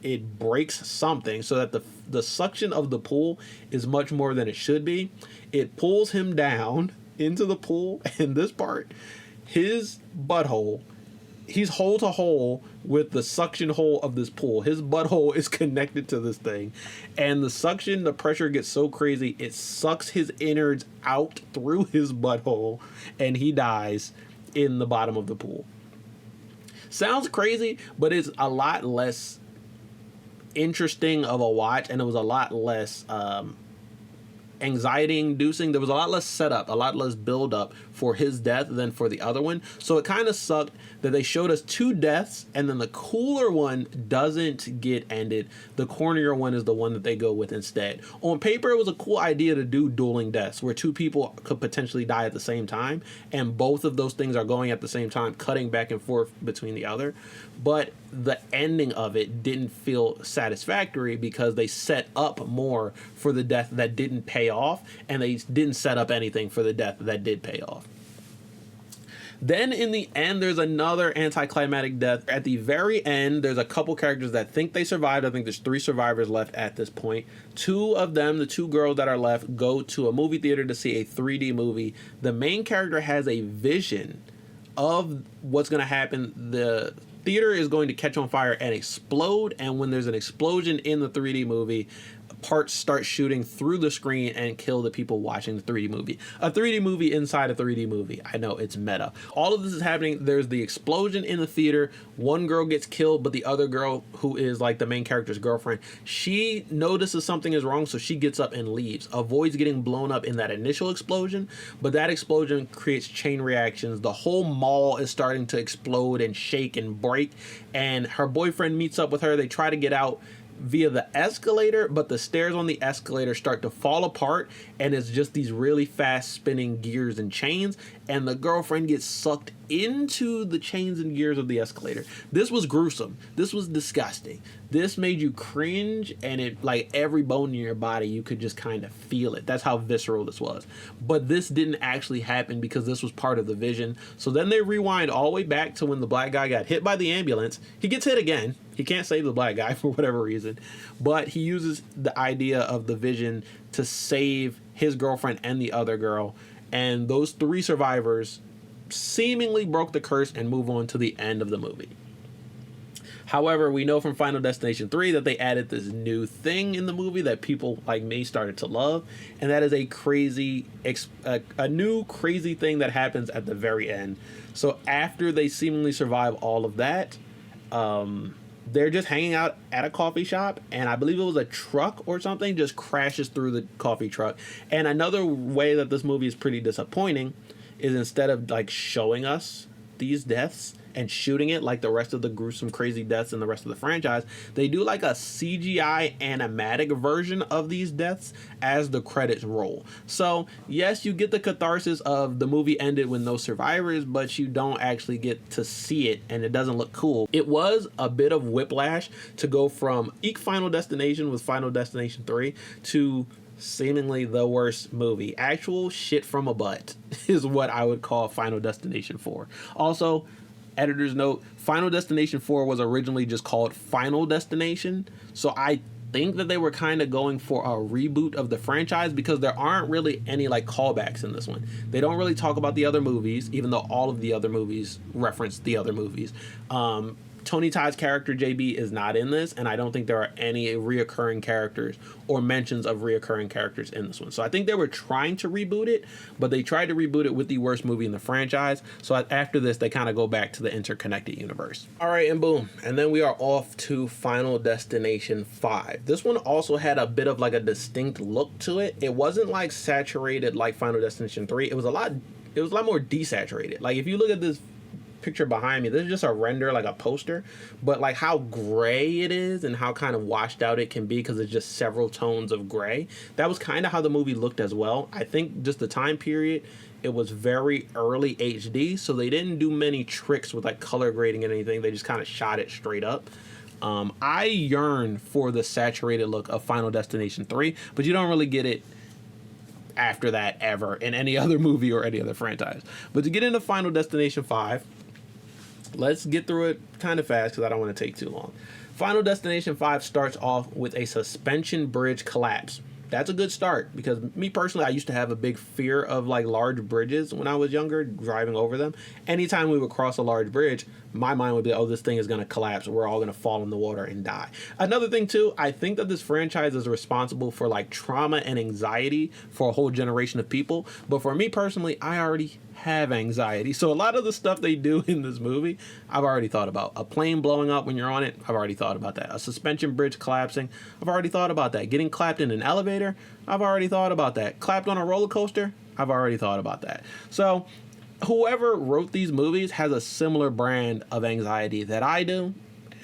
it breaks something, so that the suction of the pool is much more than it should be. It pulls him down into the pool, and this part, his butthole, he's hole to hole with the suction hole of this pool. His butthole is connected to this thing, and the pressure gets so crazy, it sucks his innards out through his butthole, and he dies in the bottom of the pool. Sounds crazy, but it's a lot less interesting of a watch, and it was a lot less anxiety inducing. There was a lot less setup, a lot less build up for his death than for the other one. So it kind of sucked that they showed us two deaths, and then the cooler one doesn't get ended. The cornier one is the one that they go with instead. On paper, it was a cool idea to do dueling deaths, where two people could potentially die at the same time, and both of those things are going at the same time, cutting back and forth between the other. But the ending of it didn't feel satisfactory, because they set up more for the death that didn't pay off, and they didn't set up anything for the death that did pay off. Then in the end, there's another anticlimactic death. At the very end, there's a couple characters that think they survived. I think there's 3 survivors left at this point. 2 of them, the 2 girls that are left, go to a movie theater to see a 3D movie. The main character has a vision of what's going to happen. The theater is going to catch on fire and explode, and when there's an explosion in the 3D movie, parts start shooting through the screen and kill the people watching the 3D movie. A 3D movie inside a 3D movie. I know, it's meta. All of this is happening. There's the explosion in the theater. One girl gets killed, but the other girl, who is like the main character's girlfriend, she notices something is wrong, so she gets up and leaves. Avoids getting blown up in that initial explosion, but that explosion creates chain reactions. The whole mall is starting to explode and shake and break, and her boyfriend meets up with her. They try to get out via the escalator, but the stairs on the escalator start to fall apart, and it's just these really fast spinning gears and chains, and the girlfriend gets sucked into the chains and gears of the escalator. This was gruesome. This was disgusting. This made you cringe, and it, like, every bone in your body, you could just kind of feel it. That's how visceral this was. But this didn't actually happen, because this was part of the vision. So then they rewind all the way back to when the black guy got hit by the ambulance. He gets hit again. He can't save the black guy for whatever reason, but he uses the idea of the vision to save his girlfriend and the other girl. And those 3 survivors seemingly broke the curse and move on to the end of the movie. However, we know from Final Destination 3 that they added this new thing in the movie that people like me started to love, and that is a new crazy thing that happens at the very end. So after they seemingly survive all of that, they're just hanging out at a coffee shop, and I believe it was a truck or something just crashes through the coffee truck. And another way that this movie is pretty disappointing is, instead of like showing us these deaths and shooting it like the rest of the gruesome, crazy deaths in the rest of the franchise. They do like a CGI animatic version of these deaths as the credits roll. So yes, you get the catharsis of the movie ended with no survivors, but you don't actually get to see it, and it doesn't look cool. It was a bit of whiplash to go from Eek Final Destination with Final Destination 3 to seemingly the worst movie. Actual shit from a butt is what I would call Final Destination 4. Also, editor's note, Final Destination 4 was originally just called Final Destination, so I think that they were kind of going for a reboot of the franchise because there aren't really any like callbacks in this one. They don't really talk about the other movies, even though all of the other movies reference the other movies. Tony Todd's character JB is not in this, and I don't think there are any reoccurring characters or mentions of reoccurring characters in this one. So I think they were trying to reboot it, but they tried to reboot it with the worst movie in the franchise. So after this, they kind of go back to the interconnected universe. All right, and boom. And then we are off to Final Destination 5. This one also had a bit of like a distinct look to it. It wasn't like saturated like Final Destination 3. It was a lot more desaturated. Like if you look at this picture behind me, this is just a render, like a poster, but like how gray it is and how kind of washed out it can be because it's just several tones of gray. That was kind of how the movie looked as well. I think just the time period, it was very early HD, so they didn't do many tricks with like color grading and anything. They just kind of shot it straight up. I yearn for the saturated look of Final Destination 3, but you don't really get it after that ever in any other movie or any other franchise. But to get into Final Destination 5, let's get through it kind of fast because I don't want to take too long. Final Destination 5 starts off with a suspension bridge collapse. That's a good start because me personally, I used to have a big fear of like large bridges when I was younger, driving over them. Anytime we would cross a large bridge, my mind would be, oh, this thing is going to collapse. We're all going to fall in the water and die. Another thing too, I think that this franchise is responsible for like trauma and anxiety for a whole generation of people. But for me personally, I already have anxiety. So a lot of the stuff they do in this movie, I've already thought about. A plane blowing up when you're on it, I've already thought about that. A suspension bridge collapsing, I've already thought about that. Getting clapped in an elevator, I've already thought about that. Clapped on a roller coaster, I've already thought about that. So whoever wrote these movies has a similar brand of anxiety that I do.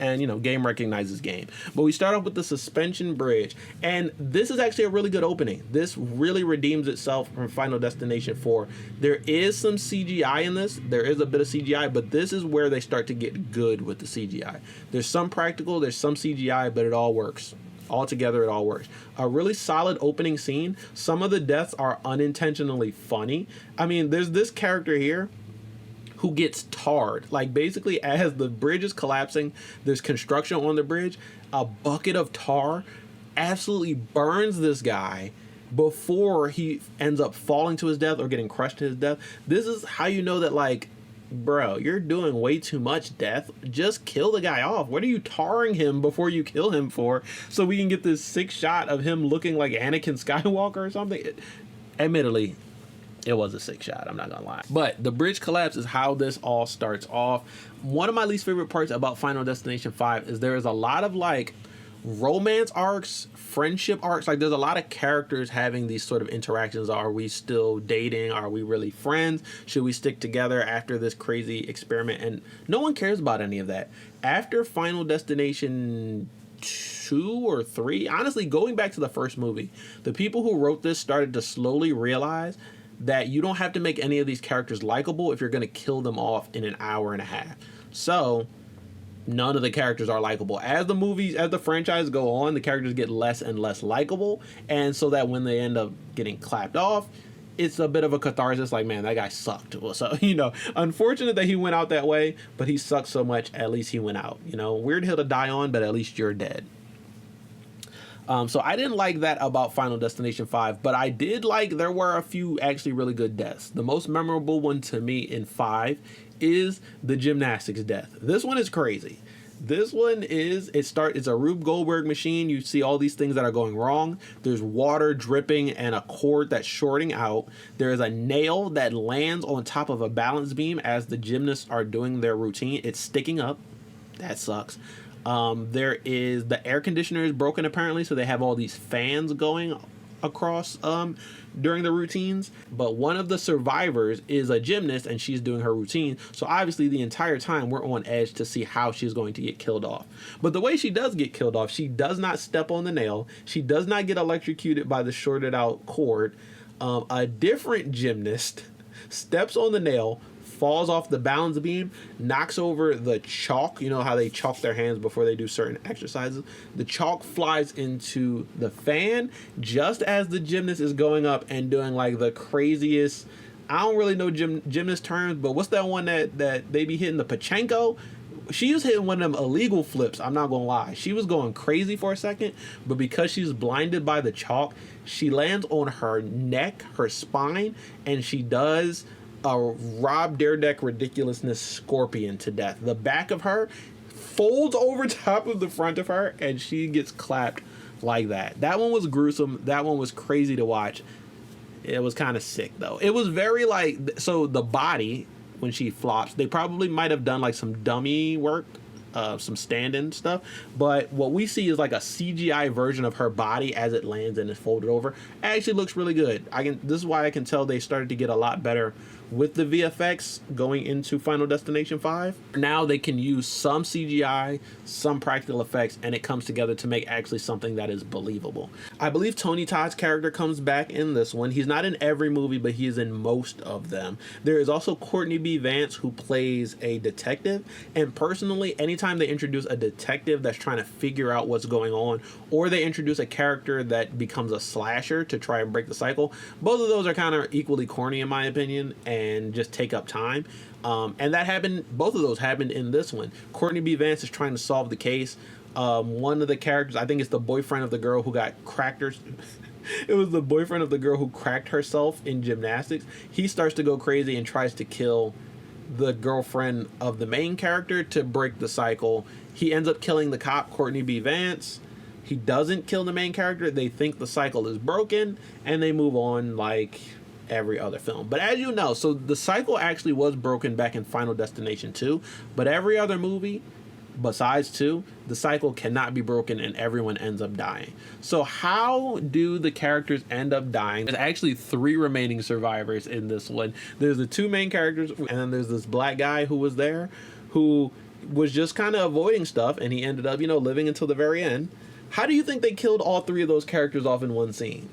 And, you know, game recognizes game. But we start off with the suspension bridge. And this is actually a really good opening. This really redeems itself from Final Destination 4. There is some CGI in this. There is a bit of CGI, but this is where they start to get good with the CGI. There's some practical, there's some CGI, but it all works. All together, it all works. A really solid opening scene. Some of the deaths are unintentionally funny. I mean, there's this character here who gets tarred. Like basically as the bridge is collapsing, there's construction on the bridge, a bucket of tar absolutely burns this guy before he ends up falling to his death or getting crushed to his death. This is how you know that, like, bro, you're doing way too much, Death. Just kill the guy off. What are you tarring him before you kill him for? So we can get this sick shot of him looking like Anakin Skywalker or something. Admittedly, it was a sick shot, I'm not gonna lie. But the bridge collapse is how this all starts off. One of my least favorite parts about Final Destination 5 is there is a lot of like romance arcs, friendship arcs. Like there's a lot of characters having these sort of interactions. Are we still dating? Are we really friends? Should we stick together after this crazy experiment? And no one cares about any of that. After Final Destination 2 or 3, honestly, going back to the first movie, the people who wrote this started to slowly realize that you don't have to make any of these characters likable if you're going to kill them off in an hour and a half. So none of the characters are likable. As the franchise go on, the characters get less and less likable, and so that when they end up getting clapped off, it's a bit of a catharsis, like, man, that guy sucked. So, you know, unfortunate that he went out that way, but he sucked so much, at least he went out. You know, weird hill to die on, but at least you're dead. So I didn't like that about Final Destination 5, but I did like there were a few actually really good deaths. The most memorable one to me in 5 is the gymnastics death. This one is crazy. This one is, it's a Rube Goldberg machine. You see all these things that are going wrong. There's water dripping and a cord that's shorting out. There is a nail that lands on top of a balance beam as the gymnasts are doing their routine. It's sticking up. That sucks. There is, the air conditioner is broken apparently, so they have all these fans going across during the routines, but one of the survivors is a gymnast and she's doing her routine. So obviously the entire time we're on edge to see how she's going to get killed off. But the way she does get killed off, she does not step on the nail. She does not get electrocuted by the shorted out cord. A different gymnast steps on the nail, falls off the balance beam, knocks over the chalk. You know how they chalk their hands before they do certain exercises? The chalk flies into the fan just as the gymnast is going up and doing like the craziest, I don't really know gymnast terms, but what's that one that they be hitting, the pachenko? She was hitting one of them illegal flips, I'm not gonna lie. She was going crazy for a second, but because she's blinded by the chalk, she lands on her neck, her spine, and she does a Rob Dyrdek ridiculousness scorpion to death. The back of her folds over top of the front of her and she gets clapped like that. That one was gruesome. That one was crazy to watch. It was kind of sick though. It was very like, so the body, when she flops, they probably might have done like some dummy work, some stand-in stuff, but what we see is like a CGI version of her body as it lands and is folded over. It actually looks really good. This is why I can tell they started to get a lot better with the VFX going into Final Destination 5. Now they can use some CGI, some practical effects, and it comes together to make actually something that is believable. I believe Tony Todd's character comes back in this one. He's not in every movie, but he is in most of them. There is also Courtney B. Vance, who plays a detective, and personally, anytime they introduce a detective that's trying to figure out what's going on, or they introduce a character that becomes a slasher to try and break the cycle, both of those are kind of equally corny in my opinion, and just take up time. And that happened, both of those happened in this one. Courtney B. Vance is trying to solve the case. One of the characters, I think it's the boyfriend of the girl who got cracked her. It was the boyfriend of the girl who cracked herself in gymnastics. He starts to go crazy and tries to kill the girlfriend of the main character to break the cycle. He ends up killing the cop, Courtney B. Vance. He doesn't kill the main character. They think the cycle is broken and they move on like every other film. But as you know, so the cycle actually was broken back in Final Destination 2, but every other movie besides 2, the cycle cannot be broken and everyone ends up dying. So how do the characters end up dying? There's actually 3 remaining survivors in this one. There's the 2 main characters, and then there's this black guy who was there, who was just kind of avoiding stuff, and he ended up, living until the very end. How do you think they killed all 3 of those characters off in one scene?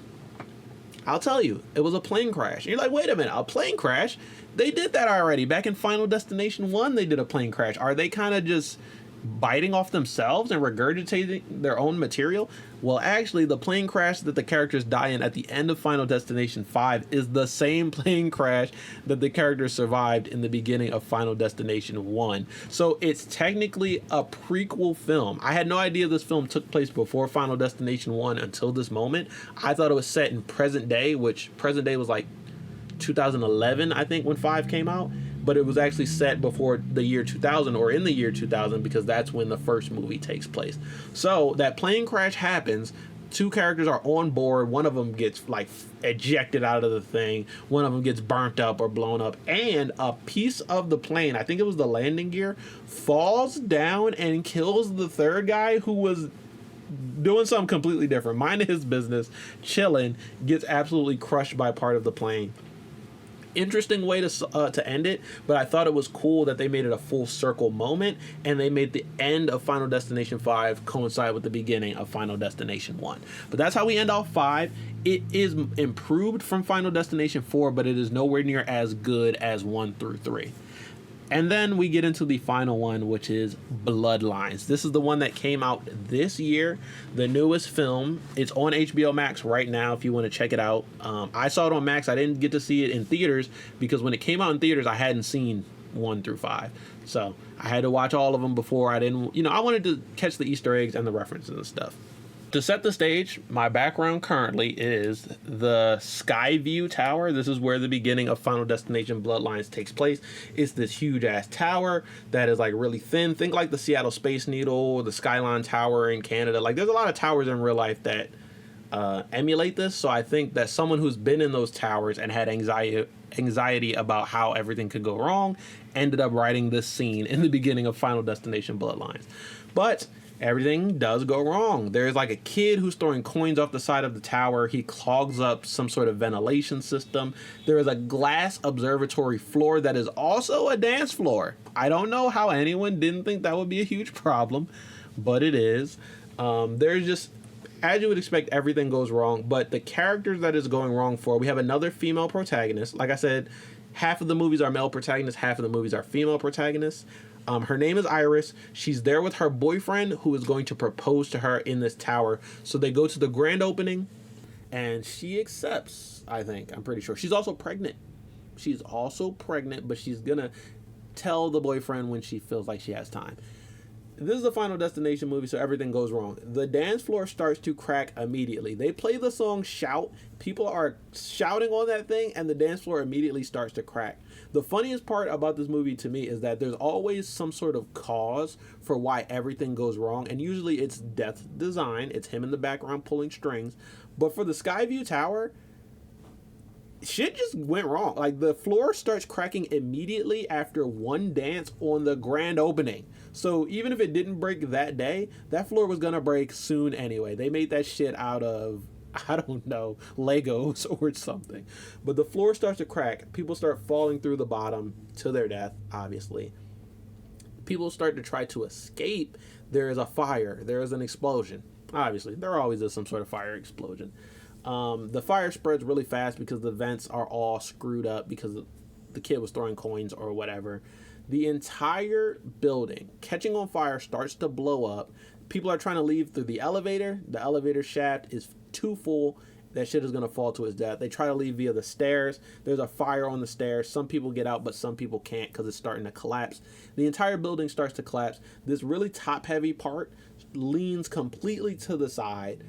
I'll tell you, it was a plane crash. And you're like, wait a minute, a plane crash? They did that already. Back in Final Destination 1, they did a plane crash. Are they kind of just biting off themselves and regurgitating their own material? Well, actually, the plane crash that the characters die in at the end of Final Destination 5 is the same plane crash that the characters survived in the beginning of Final Destination 1. So it's technically a prequel film. I had no idea this film took place before Final Destination 1 until this moment. I thought it was set in present day, which present day was like 2011, I think, when 5 came out. But it was actually set before the year 2000, or in the year 2000, because that's when the first movie takes place. So that plane crash happens. 2 characters are on board. One of them gets like ejected out of the thing. One of them gets burnt up or blown up. And a piece of the plane, I think it was the landing gear, falls down and kills the third guy who was doing something completely different, minding his business, gets absolutely crushed by part of the plane. Interesting way to end it, but I thought it was cool that they made it a full circle moment, and they made the end of Final Destination 5 coincide with the beginning of Final Destination 1. But that's how we end off 5. It is improved from Final Destination 4, but it is nowhere near as good as 1 through 3. And then we get into the final one, which is Bloodlines. This is the one that came out this year, the newest film. It's on HBO Max right now if you want to check it out. I saw it on Max. I didn't get to see it in theaters because when it came out in theaters, I hadn't seen 1 through 5. So I had to watch all of them before. I wanted to catch the Easter eggs and the references and stuff. To set the stage, my background currently is the Skyview Tower. This is where the beginning of Final Destination Bloodlines takes place. It's this huge ass tower that is like really thin. Think like the Seattle Space Needle or the Skyline Tower in Canada. Like there's a lot of towers in real life that emulate this. So I think that someone who's been in those towers and had anxiety about how everything could go wrong ended up writing this scene in the beginning of Final Destination Bloodlines. But everything does go wrong. There's like a kid who's throwing coins off the side of the tower. He clogs up some sort of ventilation system. There is a glass observatory floor that is also a dance floor. I don't know how anyone didn't think that would be a huge problem, but it is. There's just, as you would expect, everything goes wrong, but the characters that is going wrong for, we have another female protagonist. Like I said, half of the movies are male protagonists, half of the movies are female protagonists. Her name is Iris. She's there with her boyfriend who is going to propose to her in this tower. So they go to the grand opening and she accepts, I think. I'm pretty sure. She's also pregnant. But she's going to tell the boyfriend when she feels like she has time. This is a Final Destination movie, so everything goes wrong. The dance floor starts to crack immediately. They play the song Shout. People are shouting on that thing, and the dance floor immediately starts to crack. The funniest part about this movie to me is that there's always some sort of cause for why everything goes wrong, and usually it's Death's design. It's him in the background pulling strings. But for the Skyview Tower, shit just went wrong. Like, the floor starts cracking immediately after one dance on the grand opening. So even if it didn't break that day, that floor was gonna break soon anyway. They made that shit out of, I don't know, Legos or something. But the floor starts to crack. People start falling through the bottom to their death, obviously. People start to try to escape. There is a fire. There is an explosion. Obviously, there always is some sort of fire explosion. The fire spreads really fast because the vents are all screwed up because the kid was throwing coins or whatever. The entire building catching on fire starts to blow up. People are trying to leave through the elevator. The elevator shaft is too full. That shit is going to fall to his death. They try to leave via the stairs. There's a fire on the stairs. Some people get out, but some people can't because it's starting to collapse. The entire building starts to collapse. This really top-heavy part leans completely to the side,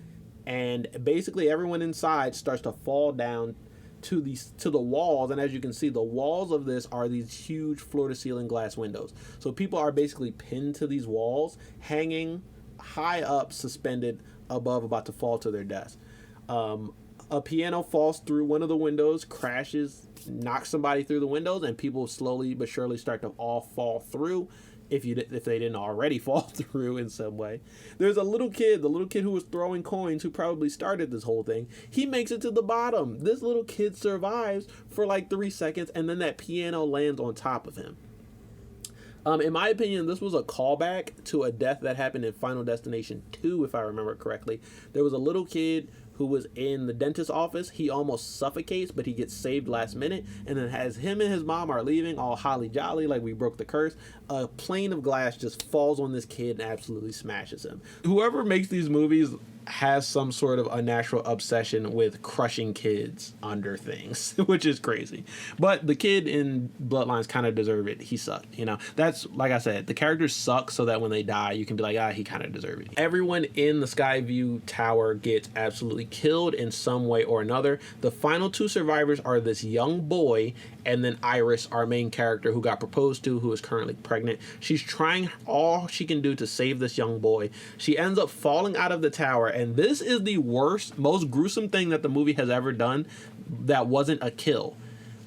and basically everyone inside starts to fall down to the walls. And as you can see, the walls of this are these huge floor-to-ceiling glass windows. So people are basically pinned to these walls, hanging high up, suspended above, about to fall to their deaths. A piano falls through one of the windows, crashes, knocks somebody through the windows, and people slowly but surely start to all fall through, if they didn't already fall through in some way. There's a little kid, the little kid who was throwing coins, who probably started this whole thing. He makes it to the bottom. This little kid survives for like 3 seconds, and then that piano lands on top of him. In my opinion, this was a callback to a death that happened in Final Destination 2, if I remember correctly. There was a little kid who was in the dentist's office. He almost suffocates, but he gets saved last minute. And then as him and his mom are leaving, all holly jolly, like we broke the curse, a plane of glass just falls on this kid and absolutely smashes him. Whoever makes these movies has some sort of unnatural obsession with crushing kids under things, which is crazy. But the kid in Bloodlines kind of deserved it. He sucked, you know. That's, like I said, the characters suck so that when they die, you can be like, he kind of deserved it. Everyone in the Skyview Tower gets absolutely killed in some way or another. The final two survivors are this young boy and then Iris, our main character, who got proposed to, who is currently pregnant. She's trying all she can do to save this young boy. She ends up falling out of the tower, and this is the worst, most gruesome thing that the movie has ever done that wasn't a kill.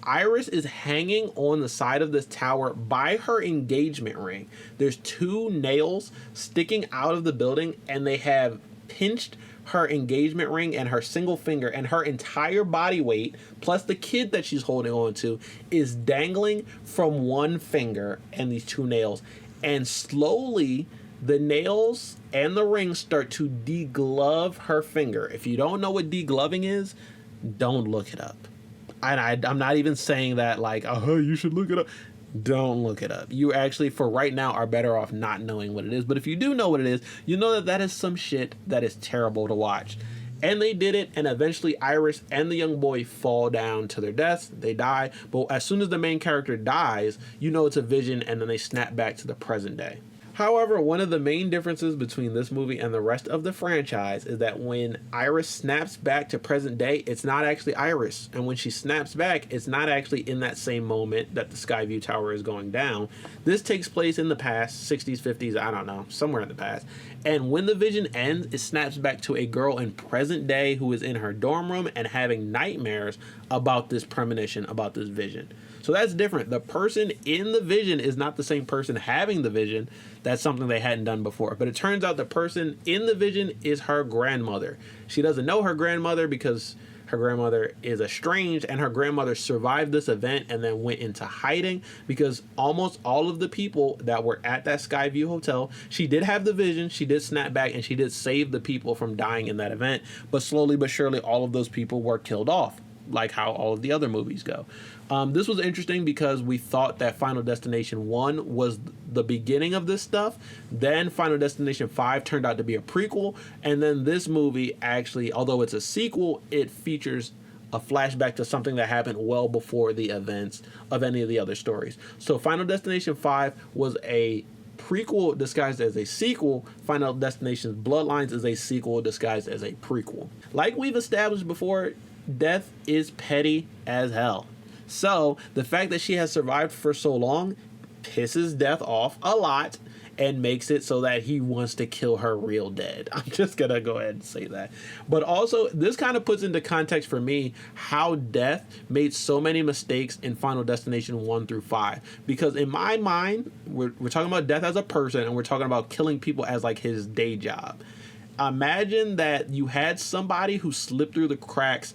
Iris is hanging on the side of this tower by her engagement ring. There's 2 nails sticking out of the building, and they have pinched her engagement ring and her single finger, and her entire body weight, plus the kid that she's holding on to, is dangling from one finger and these 2 nails. And slowly, the nails and the ring start to deglove her finger. If you don't know what degloving is, don't look it up. And I'm not even saying that like, you should look it up. Don't look it up. You actually, for right now, are better off not knowing what it is. But if you do know what it is, you know that that is some shit that is terrible to watch. And they did it, and eventually Iris and the young boy fall down to their deaths. They die. But as soon as the main character dies, you know it's a vision, and then they snap back to the present day. However, one of the main differences between this movie and the rest of the franchise is that when Iris snaps back to present day, it's not actually Iris. And when she snaps back, it's not actually in that same moment that the Skyview Tower is going down. This takes place in the past, 60s, 50s, I don't know, somewhere in the past. And when the vision ends, it snaps back to a girl in present day who is in her dorm room and having nightmares about this premonition, about this vision. So that's different. The person in the vision is not the same person having the vision. That's something they hadn't done before. But it turns out the person in the vision is her grandmother. She doesn't know her grandmother because her grandmother is estranged, and her grandmother survived this event and then went into hiding because almost all of the people that were at that Skyview Hotel, she did have the vision, she did snap back, and she did save the people from dying in that event. But slowly but surely, all of those people were killed off, like how all of the other movies go. This was interesting because we thought that Final Destination 1 was the beginning of this stuff. Then Final Destination 5 turned out to be a prequel. And then this movie actually, although it's a sequel, it features a flashback to something that happened well before the events of any of the other stories. So Final Destination 5 was a prequel disguised as a sequel. Final Destination Bloodlines is a sequel disguised as a prequel. Like we've established before, death is petty as hell. So the fact that she has survived for so long pisses Death off a lot and makes it so that he wants to kill her real dead. I'm just gonna go ahead and say that. But also, this kind of puts into context for me how Death made so many mistakes in Final Destination 1 through 5. Because in my mind, we're talking about Death as a person, and we're talking about killing people as like his day job. Imagine that you had somebody who slipped through the cracks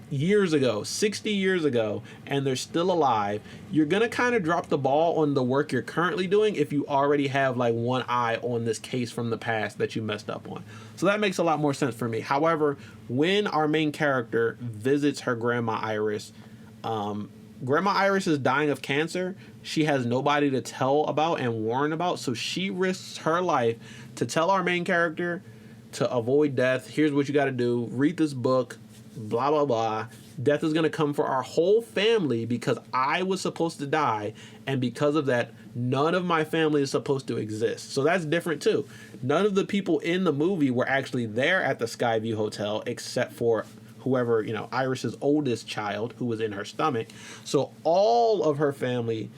years ago, 60 years ago, and they're still alive. You're gonna kind of drop the ball on the work you're currently doing if you already have like one eye on this case from the past that you messed up on. So that makes a lot more sense for me. However, when our main character visits her grandma Iris, Grandma Iris is dying of cancer. She has nobody to tell about and warn about, so she risks her life to tell our main character to avoid death. Here's what you got to do. Read this book. Blah, blah, blah. Death is going to come for our whole family because I was supposed to die. And because of that, none of my family is supposed to exist. So that's different too. None of the people in the movie were actually there at the Skyview Hotel except for whoever, Iris's oldest child who was in her stomach. So all of her family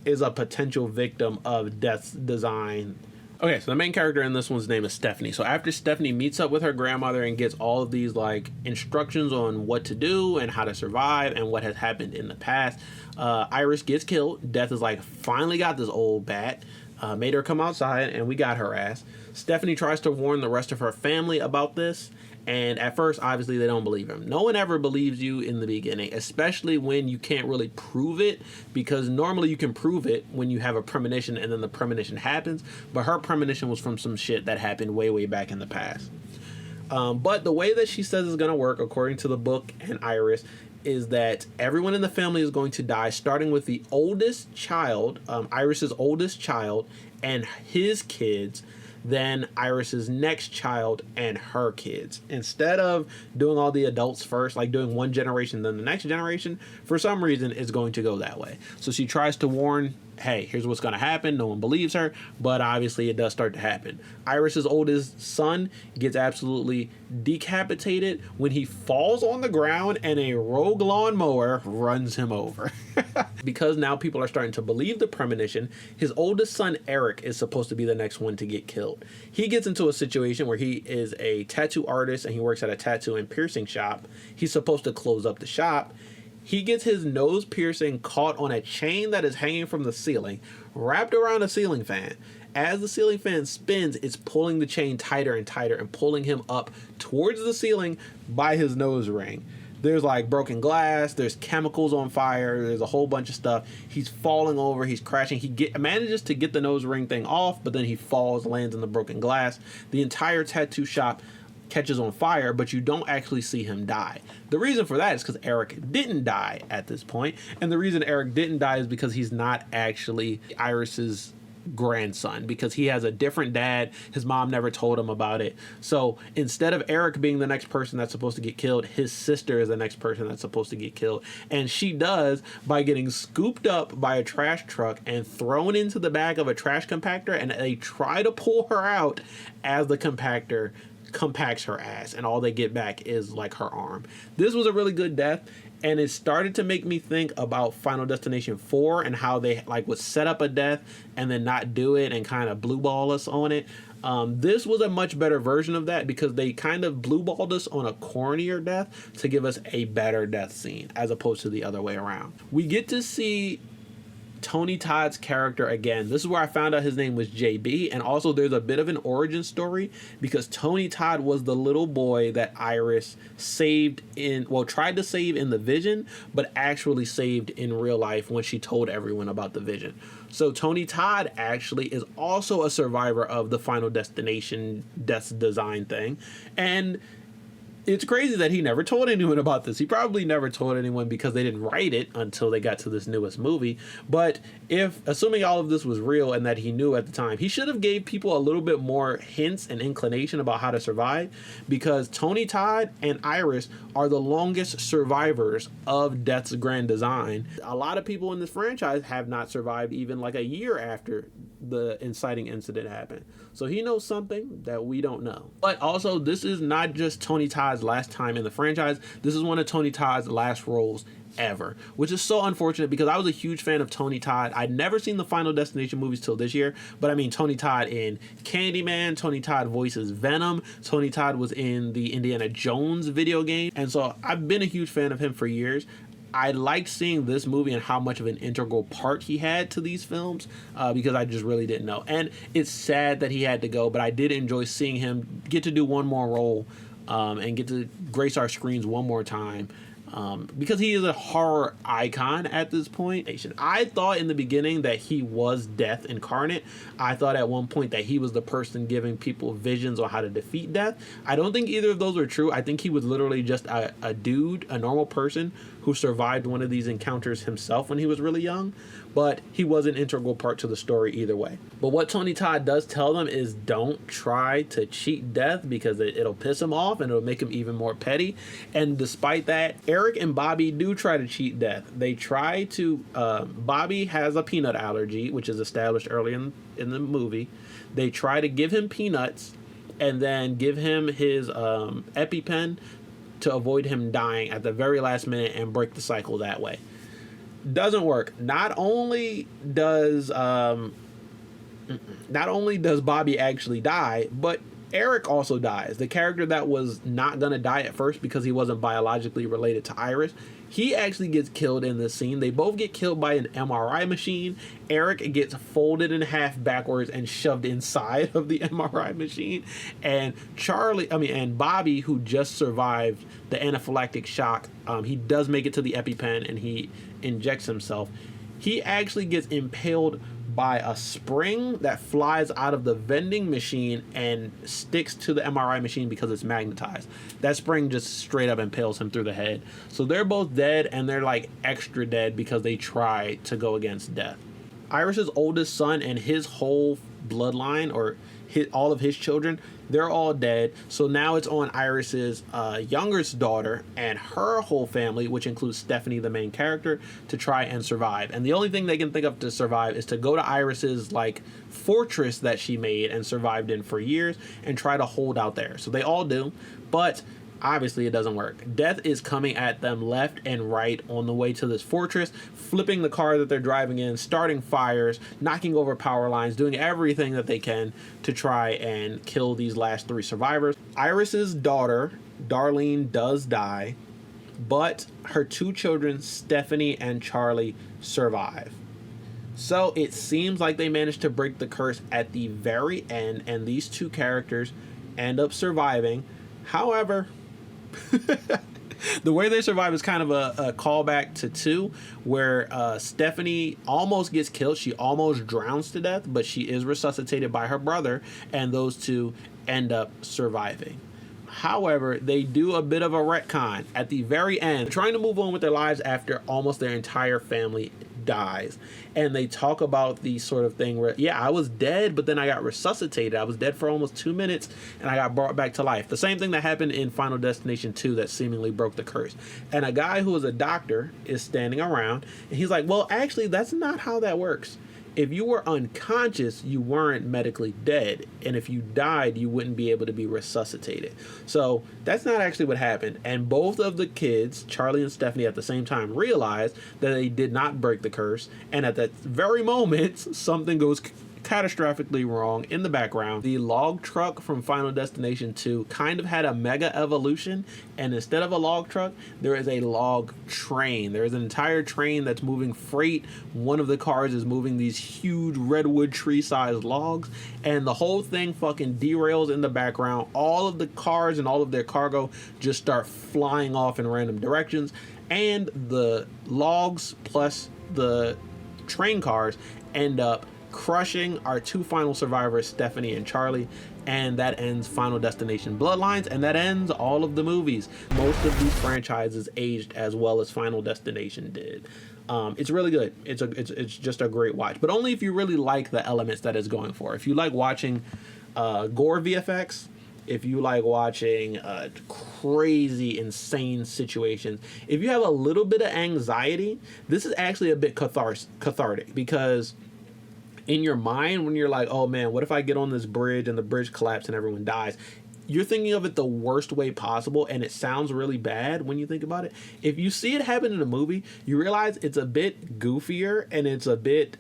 is a potential victim of Death's design. Okay, so the main character in this one's name is Stephanie. So after Stephanie meets up with her grandmother and gets all of these like instructions on what to do and how to survive and what has happened in the past, Iris gets killed. Death is like, finally got this old bat. Made her come outside and we got her ass. Stephanie tries to warn the rest of her family about this. And at first, obviously, they don't believe him. No one ever believes you in the beginning, especially when you can't really prove it, because normally you can prove it when you have a premonition and then the premonition happens. But her premonition was from some shit that happened way, way back in the past. But the way that she says it's going to work, according to the book and Iris, is that everyone in the family is going to die, starting with the oldest child, Iris's oldest child, and his kids, then Iris's next child and her kids. Instead of doing all the adults first, like doing one generation, then the next generation, for some reason, it's going to go that way. So she tries to warn, hey, here's what's going to happen. No one believes her, but obviously it does start to happen. Iris's oldest son gets absolutely decapitated when he falls on the ground and a rogue lawnmower runs him over. Because now people are starting to believe the premonition, his oldest son, Eric, is supposed to be the next one to get killed. He gets into a situation where he is a tattoo artist and he works at a tattoo and piercing shop. He's supposed to close up the shop. He gets his nose piercing caught on a chain that is hanging from the ceiling, wrapped around a ceiling fan. As the ceiling fan spins, it's pulling the chain tighter and tighter and pulling him up towards the ceiling by his nose ring. There's like broken glass, there's chemicals on fire, there's a whole bunch of stuff. He's falling over, he's crashing. He manages to get the nose ring thing off, but then he falls, lands in the broken glass. The entire tattoo shop catches on fire, but you don't actually see him die. The reason for that is because Eric didn't die at this point, and the reason Eric didn't die is because he's not actually Iris's grandson, because he has a different dad. His mom never told him about it. So instead of Eric being the next person that's supposed to get killed, his sister is the next person that's supposed to get killed, and she does by getting scooped up by a trash truck and thrown into the back of a trash compactor, and they try to pull her out as the compactor compacts her ass, and all they get back is like her arm. This was a really good death, and it started to make me think about Final Destination 4 and how they like would set up a death and then not do it and kind of blue ball us on it. This was a much better version of that because they kind of blue balled us on a cornier death to give us a better death scene as opposed to the other way around. We get to see Tony Todd's character again. This is where I found out his name was JB, and also there's a bit of an origin story because Tony Todd was the little boy that Iris tried to save in the vision, but actually saved in real life when she told everyone about the vision. So Tony Todd actually is also a survivor of the Final Destination Death Design thing, and it's crazy that he never told anyone about this. He probably never told anyone because they didn't write it until they got to this newest movie. But assuming all of this was real and that he knew at the time, he should have gave people a little bit more hints and inclination about how to survive, because Tony Todd and Iris are the longest survivors of Death's grand design. A lot of people in this franchise have not survived even like a year after the inciting incident happened. So he knows something that we don't know. But also, this is not just Tony Todd's last time in the franchise. This is one of Tony Todd's last roles ever, which is so unfortunate because I was a huge fan of Tony Todd. I'd never seen the Final Destination movies till this year, but I mean, Tony Todd in Candyman, Tony Todd voices Venom, Tony Todd was in the Indiana Jones video game, and so I've been a huge fan of him for years. I liked seeing this movie and how much of an integral part he had to these films because I just really didn't know. And it's sad that he had to go, but I did enjoy seeing him get to do one more role and get to grace our screens one more time. Because he is a horror icon at this point. I thought in the beginning that he was Death incarnate. I thought at one point that he was the person giving people visions on how to defeat Death. I don't think either of those are true. I think he was literally just a dude, a normal person who survived one of these encounters himself when he was really young. But he was an integral part to the story either way. But what Tony Todd does tell them is don't try to cheat Death because it'll piss him off and it'll make him even more petty. And despite that, Eric and Bobby do try to cheat Death. They try to, Bobby has a peanut allergy, which is established early in the movie. They try to give him peanuts and then give him his EpiPen to avoid him dying at the very last minute and break the cycle that way. Doesn't work. Not only does Bobby actually die, but Eric also dies. The character that was not gonna die at first because he wasn't biologically related to Iris, he actually gets killed in this scene. They both get killed by an MRI machine. Eric gets folded in half backwards and shoved inside of the MRI machine. And Bobby, who just survived the anaphylactic shock, he does make it to the EpiPen and he injects himself. He actually gets impaled by a spring that flies out of the vending machine and sticks to the MRI machine because it's magnetized. That spring just straight up impales him through the head. So they're both dead, and they're like extra dead because they try to go against Death. Iris's oldest son and his whole bloodline, or all of his children, they're all dead. So now it's on Iris's youngest daughter and her whole family, which includes Stephanie, the main character, to try and survive. And the only thing they can think of to survive is to go to Iris's fortress that she made and survived in for years and try to hold out there. So they all do, but obviously it doesn't work. Death is coming at them left and right on the way to this fortress, flipping the car that they're driving in, starting fires, knocking over power lines, doing everything that they can to try and kill these last three survivors. Iris's daughter, Darlene, does die, but her two children, Stephanie and Charlie, survive. So it seems like they managed to break the curse at the very end, and these two characters end up surviving. However, the way they survive is kind of a callback to 2, where Stephanie almost gets killed. She almost drowns to death, but she is resuscitated by her brother, and those two end up surviving. However, they do a bit of a retcon at the very end, trying to move on with their lives after almost their entire family dies. And they talk about the sort of thing where, yeah, I was dead, but then I got resuscitated. I was dead for almost 2 minutes and I got brought back to life. The same thing that happened in Final Destination 2 that seemingly broke the curse. And a guy who was a doctor is standing around and he's like, well, actually, that's not how that works. If you were unconscious, you weren't medically dead. And if you died, you wouldn't be able to be resuscitated. So that's not actually what happened. And both of the kids, Charlie and Stephanie, at the same time realized that they did not break the curse. And at that very moment, something goes catastrophically wrong in the background. The log truck from Final Destination 2 kind of had a mega evolution, and instead of a log truck, there is a log train. There is an entire train that's moving freight. One of the cars is moving these huge redwood tree-sized logs, and the whole thing fucking derails in the background. All of the cars and all of their cargo just start flying off in random directions, and the logs plus the train cars end up crushing our two final survivors, Stephanie and Charlie, and that ends Final Destination Bloodlines, and that ends all of the movies. Most of these franchises aged as well as Final Destination did. It's really good. It's just a great watch, but only if you really like the elements that it's going for. If you like watching gore VFX, if you like watching crazy, insane situations, if you have a little bit of anxiety, this is actually a bit cathartic, because in your mind, when you're like, oh man, what if I get on this bridge and the bridge collapses and everyone dies? You're thinking of it the worst way possible, and it sounds really bad when you think about it. If you see it happen in a movie, you realize it's a bit goofier and it's a bit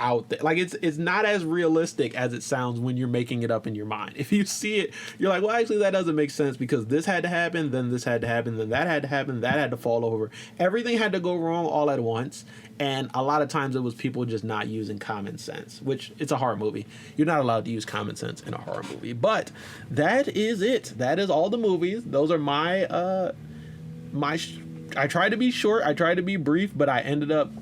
out there. Like, it's not as realistic as it sounds when you're making it up in your mind. If you see it, you're like, well, actually that doesn't make sense, because this had to happen, then this had to happen, then that had to happen, that had to fall over. Everything had to go wrong all at once, and a lot of times it was people just not using common sense, which, it's a horror movie. You're not allowed to use common sense in a horror movie. But that is it. That is all the movies. Those are my I tried to be short, I tried to be brief, but I ended up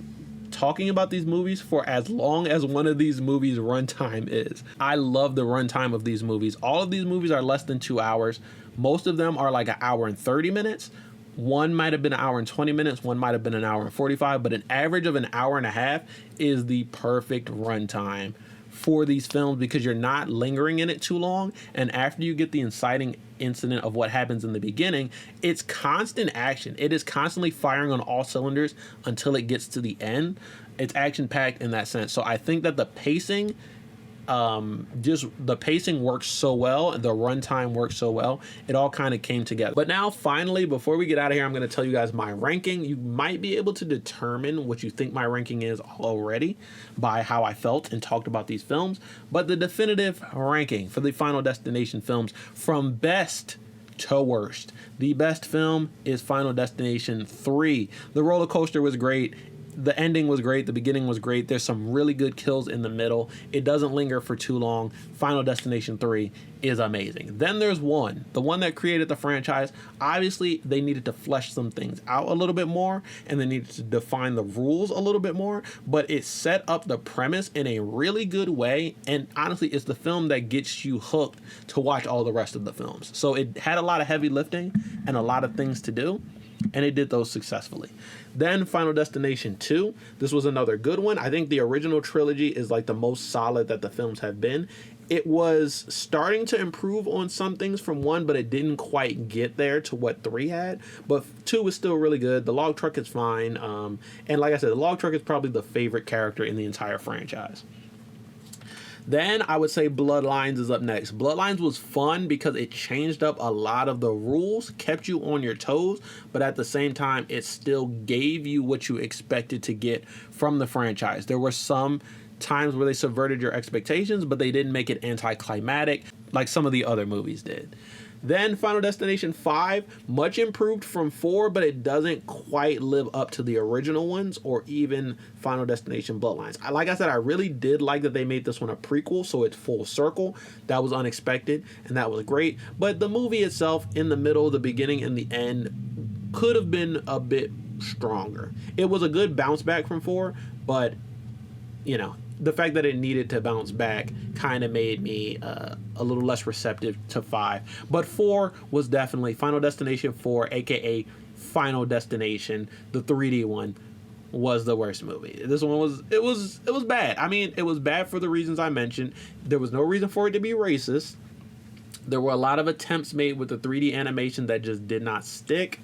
talking about these movies for as long as one of these movies' runtime is. I love the runtime of these movies. All of these movies are less than 2 hours. Most of them are like an hour and 30 minutes. One might have been an hour and 20 minutes. One might have been an hour and 45, but an average of an hour and a half is the perfect runtime for these films, because you're not lingering in it too long. And after you get the inciting incident of what happens in the beginning, it's constant action. It is constantly firing on all cylinders until it gets to the end. It's action packed in that sense. So I think that the pacing works so well, and the runtime works so well, it all kind of came together. But now, finally, before we get out of here, I'm going to tell you guys my ranking. You might be able to determine what you think my ranking is already by how I felt and talked about these films, but the definitive ranking for the Final Destination films from best to worst. The best film is Final Destination 3. The roller coaster was great. The ending was great. The beginning was great. There's some really good kills in the middle. It doesn't linger for too long. Final Destination 3 is amazing. Then there's one, the one that created the franchise. Obviously, they needed to flesh some things out a little bit more, and they needed to define the rules a little bit more, but it set up the premise in a really good way, and honestly, it's the film that gets you hooked to watch all the rest of the films. So it had a lot of heavy lifting and a lot of things to do, and it did those successfully. Then Final Destination 2. This was another good one. I think the original trilogy is like the most solid that the films have been. It was starting to improve on some things from 1, but it didn't quite get there to what 3 had. But 2 was still really good. The log truck is fine. And like I said, the log truck is probably the favorite character in the entire franchise. Then I would say Bloodlines is up next. Bloodlines was fun because it changed up a lot of the rules, kept you on your toes, but at the same time, it still gave you what you expected to get from the franchise. There were some times where they subverted your expectations, but they didn't make it anticlimactic like some of the other movies did. Then Final Destination 5, much improved from 4, but it doesn't quite live up to the original ones or even Final Destination Bloodlines. Like I said, I really did like that they made this one a prequel, so it's full circle. That was unexpected, and that was great. But the movie itself, in the middle, the beginning, and the end, could have been a bit stronger. It was a good bounce back from 4, but, you know, the fact that it needed to bounce back kind of made me a little less receptive to 5. But 4 was definitely Final Destination 4, aka Final Destination, the 3D one, was the worst movie. This one was bad. I mean, it was bad for the reasons I mentioned. There was no reason for it to be racist. There were a lot of attempts made with the 3D animation that just did not stick.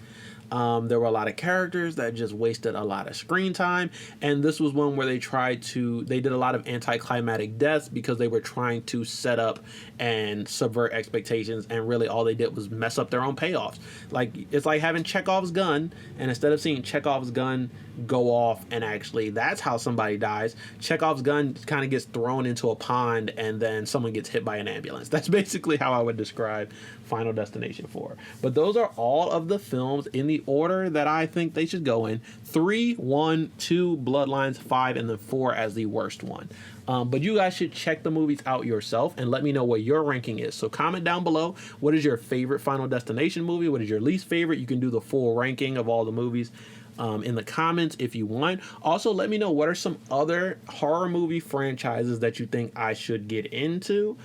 There were a lot of characters that just wasted a lot of screen time, and this was one where they did a lot of anticlimactic deaths because they were trying to set up and subvert expectations, and really all they did was mess up their own payoffs. Like, it's like having Chekhov's gun, and instead of seeing Chekhov's gun go off and actually that's how somebody dies. Chekhov's gun kind of gets thrown into a pond and then someone gets hit by an ambulance. That's basically how I would describe Final Destination 4. But those are all of the films in the order that I think they should go in. 3, 1, 2, Bloodlines, 5, and then 4 as the worst one. But you guys should check the movies out yourself and let me know what your ranking is. So comment down below, what is your favorite Final Destination movie? What is your least favorite? You can do the full ranking of all the movies in the comments if you want. Also, let me know what are some other horror movie franchises that you think I should get into.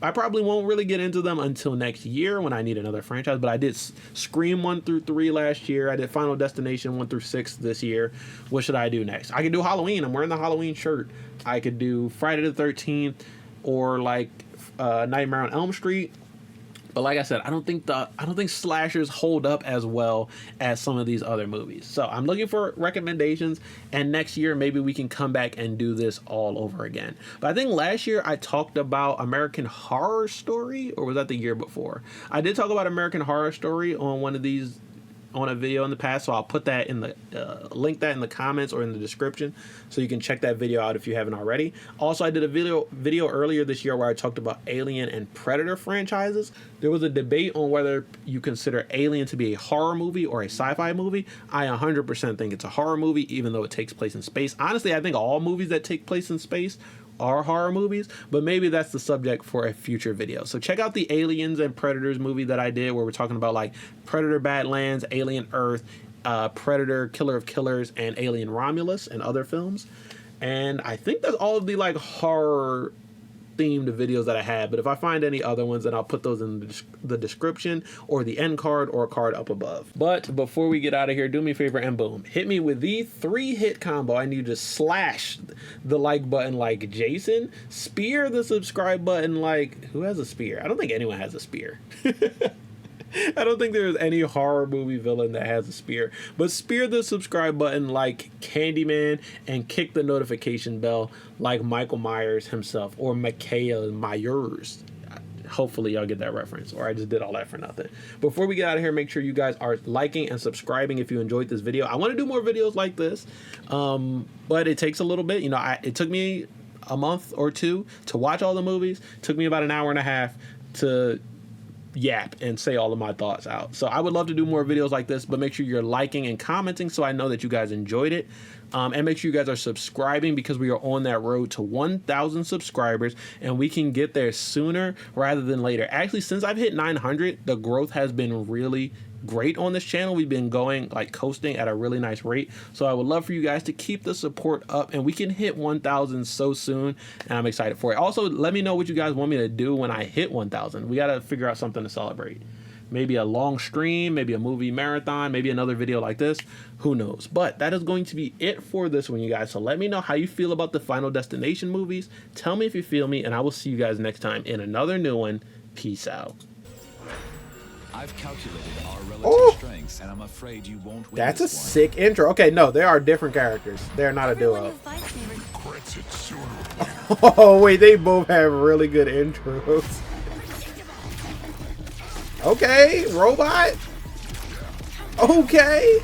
I probably won't really get into them until next year when I need another franchise, but I did Scream 1 through 3 last year. I did Final Destination 1 through 6 this year. What should I do next? I could do Halloween. I'm wearing the Halloween shirt. I could do Friday the 13th or like Nightmare on Elm Street. But like I said, I don't think slashers hold up as well as some of these other movies. So I'm looking for recommendations, and next year maybe we can come back and do this all over again. But I think last year I talked about American Horror Story, or was that the year before? I did talk about American Horror Story on one of these, on a video in the past, so I'll put that in the link that in the comments or in the description so you can check that video out if you haven't already. Also, I did a video earlier this year where I talked about Alien and Predator franchises. There was a debate on whether you consider Alien to be a horror movie or a sci-fi movie. I 100% think it's a horror movie, even though it takes place in space. Honestly, I think all movies that take place in space are horror movies, but maybe that's the subject for a future video. So check out the Aliens and Predators movie that I did where we're talking about like Predator Badlands, Alien Earth, Predator Killer of Killers, and Alien Romulus and other films. And I think that's all of the like horror themed videos that I had, but if I find any other ones, then I'll put those in the description or the end card or a card up above. But before we get out of here, do me a favor and boom, hit me with the 3-hit combo. I need you to slash the like button like Jason, spear the subscribe button like, who has a spear? I don't think anyone has a spear. I don't think there's any horror movie villain that has a spear, but spear the subscribe button like Candyman and kick the notification bell like Michael Myers himself or Michael Myers. Hopefully y'all get that reference, or I just did all that for nothing. Before we get out of here, make sure you guys are liking and subscribing if you enjoyed this video. I want to do more videos like this, but it takes a little bit. You know, it took me a month or two to watch all the movies. It took me about an hour and a half to yap and say all of my thoughts out. So I would love to do more videos like this, but make sure you're liking and commenting so I know that you guys enjoyed it. And make sure you guys are subscribing because we are on that road to 1,000 subscribers and we can get there sooner rather than later. Actually, since I've hit 900, the growth has been really great on this channel. We've been going like coasting at a really nice rate. So I would love for you guys to keep the support up and we can hit 1,000 so soon. And I'm excited for it. Also, let me know what you guys want me to do when I hit 1,000. We got to figure out something to celebrate. Maybe a long stream, maybe a movie marathon, maybe another video like this. Who knows? But that is going to be it for this one, you guys. So let me know how you feel about the Final Destination movies. Tell me if you feel me, and I will see you guys next time in another new one. Peace out. I've calculated our relative strengths, and I'm afraid you won't win. That's a sick intro. Okay, no, they are different characters. They're not a duo. Oh, wait, they both have really good intros. Okay, robot. Okay.